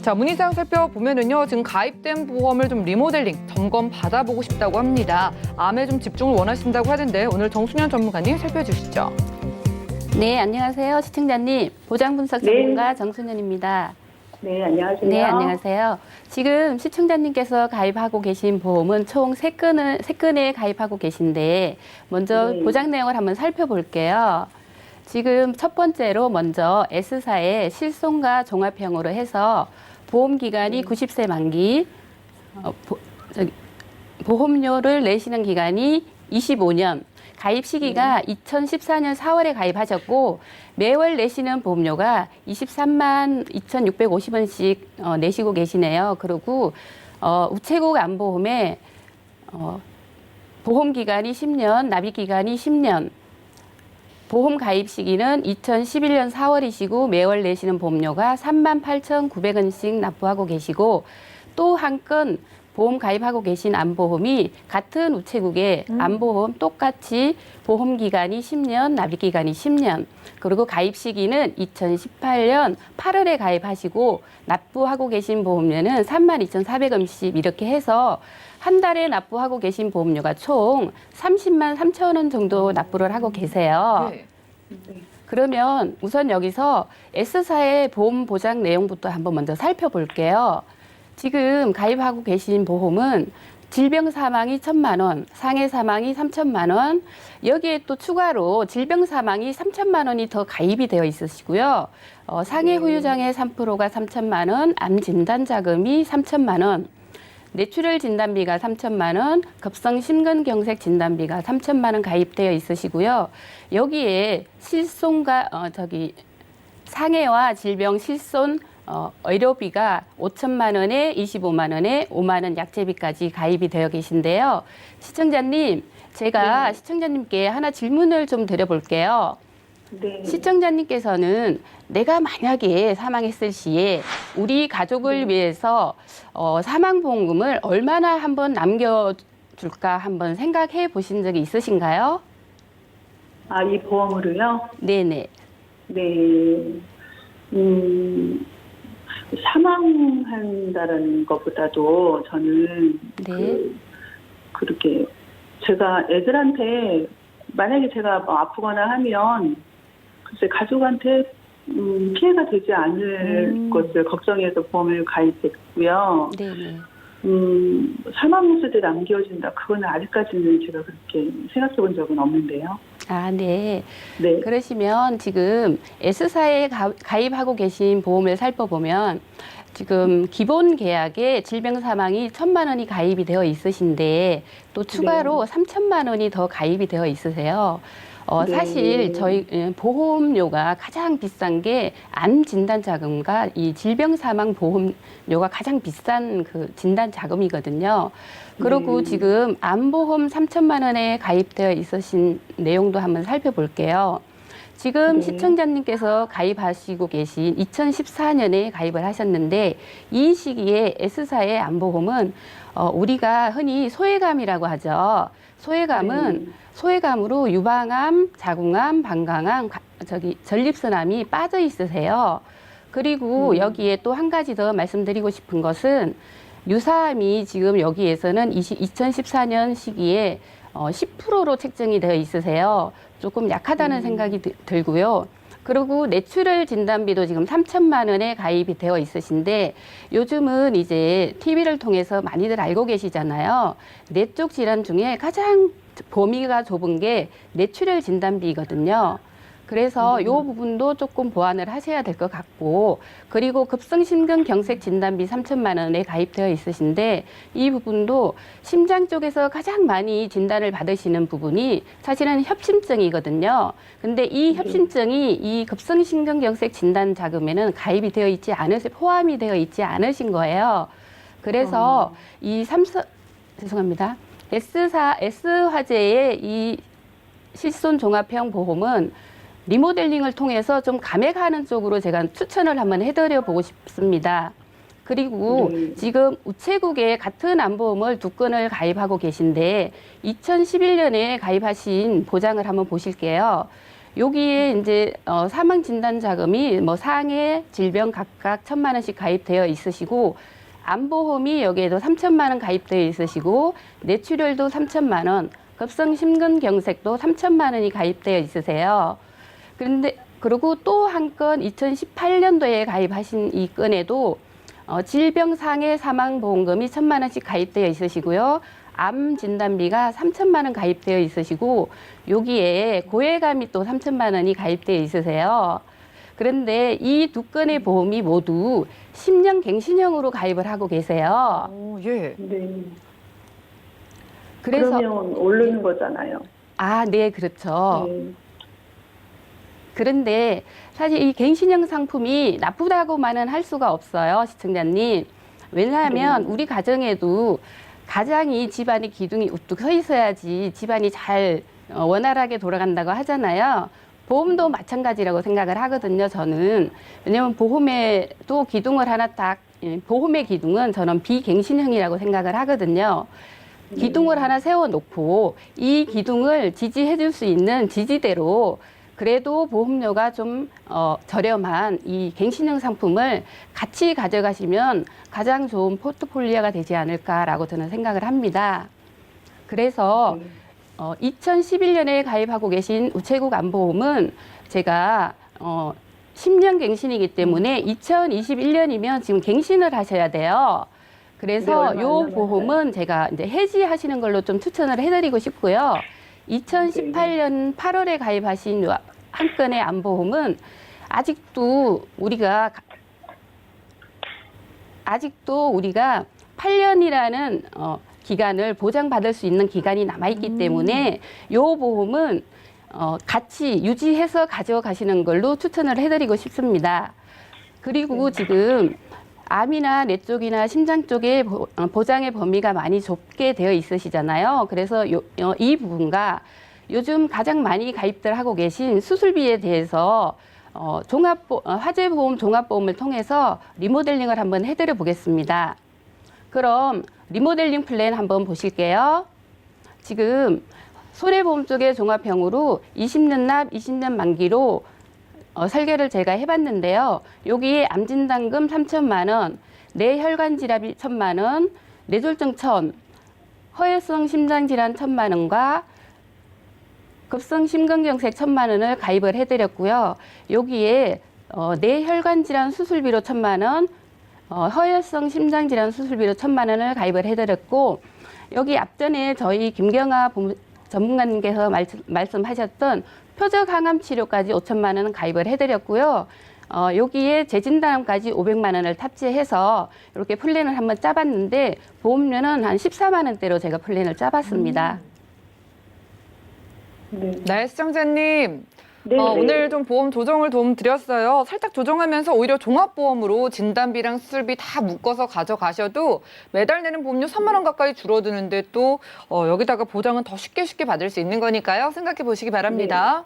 자, 문의사항 살펴보면은요, 지금 가입된 보험을 좀 리모델링, 점검 받아보고 싶다고 합니다. 암에 좀 집중을 원하신다고 하는데 오늘 정순현 전문가님 살펴주시죠. 네, 안녕하세요. 시청자님. 보장분석 네. 전문가 정순현입니다. 네, 안녕하세요. 네, 안녕하세요. 지금 시청자님께서 가입하고 계신 보험은 총 3건에 가입하고 계신데 먼저 네. 보장 내용을 한번 살펴볼게요. 지금 첫 번째로 먼저 S사의 실손과 종합형으로 해서 보험 기간이 90세 만기, 보험료를 내시는 기간이 25년, 가입 시기가 2014년 4월에 가입하셨고 매월 내시는 보험료가 23만 2,650원씩 내시고 계시네요. 그리고 우체국 암보험에 보험 기간이 10년, 납입 기간이 10년, 보험 가입 시기는 2011년 4월이시고 매월 내시는 보험료가 38,900원씩 납부하고 계시고 또 한 건 보험 가입하고 계신 암보험이 같은 우체국의 암보험 똑같이 보험 기간이 10년, 납입 기간이 10년, 그리고 가입 시기는 2018년 8월에 가입하시고 납부하고 계신 보험료는 32,400원씩 이렇게 해서 한 달에 납부하고 계신 보험료가 총 30만 3천 원 정도 납부를 하고 계세요. 네. 그러면 우선 여기서 S사의 보험 보장 내용부터 한번 먼저 살펴볼게요. 지금 가입하고 계신 보험은 질병 사망이 1,000만 원, 상해 사망이 3,000만 원, 여기에 또 추가로 질병 사망이 3,000만 원이 더 가입이 되어 있으시고요. 상해 후유장애 3%가 3,000만 원, 암 진단 자금이 3,000만 원, 뇌출혈 진단비가 3,000만 원, 급성 심근경색 진단비가 3,000만 원 가입되어 있으시고요. 여기에 실손과 상해와 질병 실손 의료비가 5천만 원에 25만 원에 5만 원 약제비까지 가입이 되어 계신데요. 시청자님, 제가 시청자님께 하나 질문을 좀 드려볼게요. 네. 시청자님께서는 내가 만약에 사망했을 시에 우리 가족을 위해서 사망보험금을 얼마나 한번 남겨줄까 한번 생각해 보신 적이 있으신가요? 이 보험으로요? 네네. 네. 사망한다라는 것보다도 저는 네. 그렇게 제가 애들한테 만약에 제가 뭐 아프거나 하면 글쎄 가족한테 피해가 되지 않을 것을 걱정해서 보험을 가입했고요. 네네. 사망 수대 남겨진다. 그거는 아직까지는 제가 그렇게 생각해 본 적은 없는데요. 아, 네. 네. 그러시면 지금 S사에 가입하고 계신 보험을 살펴보면 지금 기본 계약에 질병 사망이 1,000만 원이 가입이 되어 있으신데 또 추가로 3,000만 원이 더 가입이 되어 있으세요. 네. 사실 저희 보험료가 가장 비싼 게 암 진단 자금과 이 질병 사망 보험료가 가장 비싼 그 진단 자금이거든요. 그리고 지금 암보험 3,000만 원에 가입되어 있으신 내용도 한번 살펴볼게요. 지금 시청자님께서 가입하시고 계신 2014년에 가입을 하셨는데 이 시기에 S사의 암보험은 우리가 흔히 소외감이라고 하죠. 소외감은 소외감으로 유방암, 자궁암, 방광암, 전립선암이 빠져 있으세요. 그리고 여기에 또 한 가지 더 말씀드리고 싶은 것은 유사암이 지금 여기에서는 2014년 시기에 10%로 책정이 되어 있으세요. 조금 약하다는 생각이 들고요. 그리고 뇌출혈 진단비도 지금 3,000만 원에 가입이 되어 있으신데 요즘은 이제 TV를 통해서 많이들 알고 계시잖아요. 뇌 쪽 질환 중에 가장 범위가 좁은 게 뇌출혈 진단비거든요. 그래서 이 부분도 조금 보완을 하셔야 될 것 같고, 그리고 급성심근경색 진단비 3,000만 원에 가입되어 있으신데 이 부분도 심장 쪽에서 가장 많이 진단을 받으시는 부분이 사실은 협심증이거든요. 근데 이 협심증이 이 급성심근경색 진단 자금에는 가입이 되어 있지 않으시, 포함이 되어 있지 않으신 거예요. 그래서 이 죄송합니다. S화재의 이 실손 종합형 보험은 리모델링을 통해서 좀 감액하는 쪽으로 제가 추천을 한번 해드려 보고 싶습니다. 그리고 지금 우체국에 같은 암보험을 2건을 가입하고 계신데 2011년에 가입하신 보장을 한번 보실게요. 여기에 이제 사망 진단 자금이 뭐 상해, 질병 각각 1,000만 원씩 가입되어 있으시고 암보험이 여기에도 3,000만 원 가입되어 있으시고 뇌출혈도 3,000만 원, 급성심근경색도 3,000만 원이 가입되어 있으세요. 그런데 그리고 또 한 건 2018년도에 가입하신 이 건에도 질병 상해 사망 보험금이 1,000만 원씩 가입되어 있으시고요. 암 진단비가 3,000만 원 가입되어 있으시고 여기에 고해감이 또 3,000만 원이 가입되어 있으세요. 그런데 이 2건의 보험이 모두 10년 갱신형으로 가입을 하고 계세요. 예. 네. 그래서 그러면 오르는 거잖아요. 아, 네, 그렇죠. 네. 그런데 사실 이 갱신형 상품이 나쁘다고만은 할 수가 없어요, 시청자님. 왜냐하면 우리 가정에도 가장이 집안의 기둥이 우뚝 서 있어야지 집안이 잘 원활하게 돌아간다고 하잖아요. 보험도 마찬가지라고 생각을 하거든요, 저는. 왜냐면 보험에도 기둥을 하나 보험의 기둥은 저는 비갱신형이라고 생각을 하거든요. 기둥을 하나 세워놓고 이 기둥을 지지해 줄 수 있는 지지대로 그래도 보험료가 좀 저렴한 이 갱신형 상품을 같이 가져가시면 가장 좋은 포트폴리오가 되지 않을까라고 저는 생각을 합니다. 그래서 2011년에 가입하고 계신 우체국 암보험은 제가 10년 갱신이기 때문에 2021년이면 지금 갱신을 하셔야 돼요. 그래서 네, 이 보험은 제가 이제 해지하시는 걸로 좀 추천을 해드리고 싶고요. 2018년 8월에 가입하신 한 건의 암보험은 아직도 우리가 8년이라는 기간을 보장받을 수 있는 기간이 남아있기 때문에 이 보험은 같이 유지해서 가져가시는 걸로 추천을 해드리고 싶습니다. 그리고 지금 암이나 뇌 쪽이나 심장 쪽에 보장의 범위가 많이 좁게 되어 있으시잖아요. 그래서 이 부분과 요즘 가장 많이 가입들 하고 계신 수술비에 대해서 화재보험 종합보험을 통해서 리모델링을 한번 해드려 보겠습니다. 그럼 리모델링 플랜 한번 보실게요. 지금 손해보험 쪽의 종합형으로 20년 납, 20년 만기로 설계를 제가 해봤는데요. 여기에 암진단금 3천만 원, 뇌혈관 질환이 1천만 원, 뇌졸중 1천, 허혈성 심장질환 1천만 원과 급성 심근경색 1천만 원을 가입을 해드렸고요. 여기에 뇌혈관 질환 수술비로 1천만 원, 허혈성 심장질환 수술비로 1천만 원을 가입을 해드렸고, 여기 앞전에 저희 김경아 전문가님께서 말씀하셨던 표적 항암 치료까지 5천만 원 가입을 해드렸고요. 여기에 재진단암까지 500만 원을 탑재해서 이렇게 플랜을 한번 짜봤는데 보험료는 한 14만 원대로 제가 플랜을 짜봤습니다. 네. 네, 시청자님. 네, 네. 오늘 좀 보험 조정을 도움 드렸어요. 살짝 조정하면서 오히려 종합보험으로 진단비랑 수술비 다 묶어서 가져가셔도 매달 내는 보험료 3만 원 가까이 줄어드는데 또 여기다가 보장은 더 쉽게 받을 수 있는 거니까요. 생각해 보시기 바랍니다.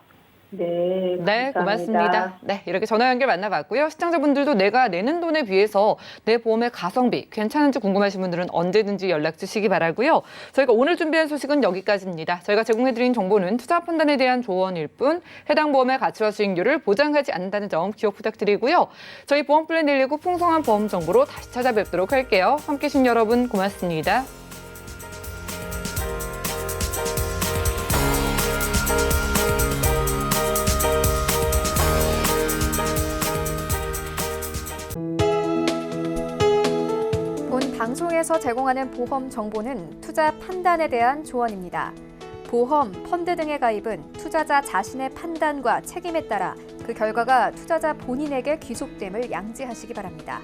네, 네, 감사합니다. 고맙습니다. 네, 이렇게 전화 연결 만나봤고요. 시청자분들도 내가 내는 돈에 비해서 내 보험의 가성비 괜찮은지 궁금하신 분들은 언제든지 연락 주시기 바라고요. 저희가 오늘 준비한 소식은 여기까지입니다. 저희가 제공해드린 정보는 투자 판단에 대한 조언일 뿐 해당 보험의 가치와 수익률을 보장하지 않는다는 점 기억 부탁드리고요. 저희 보험플랜 119 풍성한 보험 정보로 다시 찾아뵙도록 할게요. 함께해 주신 여러분 고맙습니다. 본 방송에서 제공하는 보험 정보는 투자 판단에 대한 조언입니다. 보험, 펀드 등의 가입은 투자자 자신의 판단과 책임에 따라 그 결과가 투자자 본인에게 귀속됨을 양지하시기 바랍니다.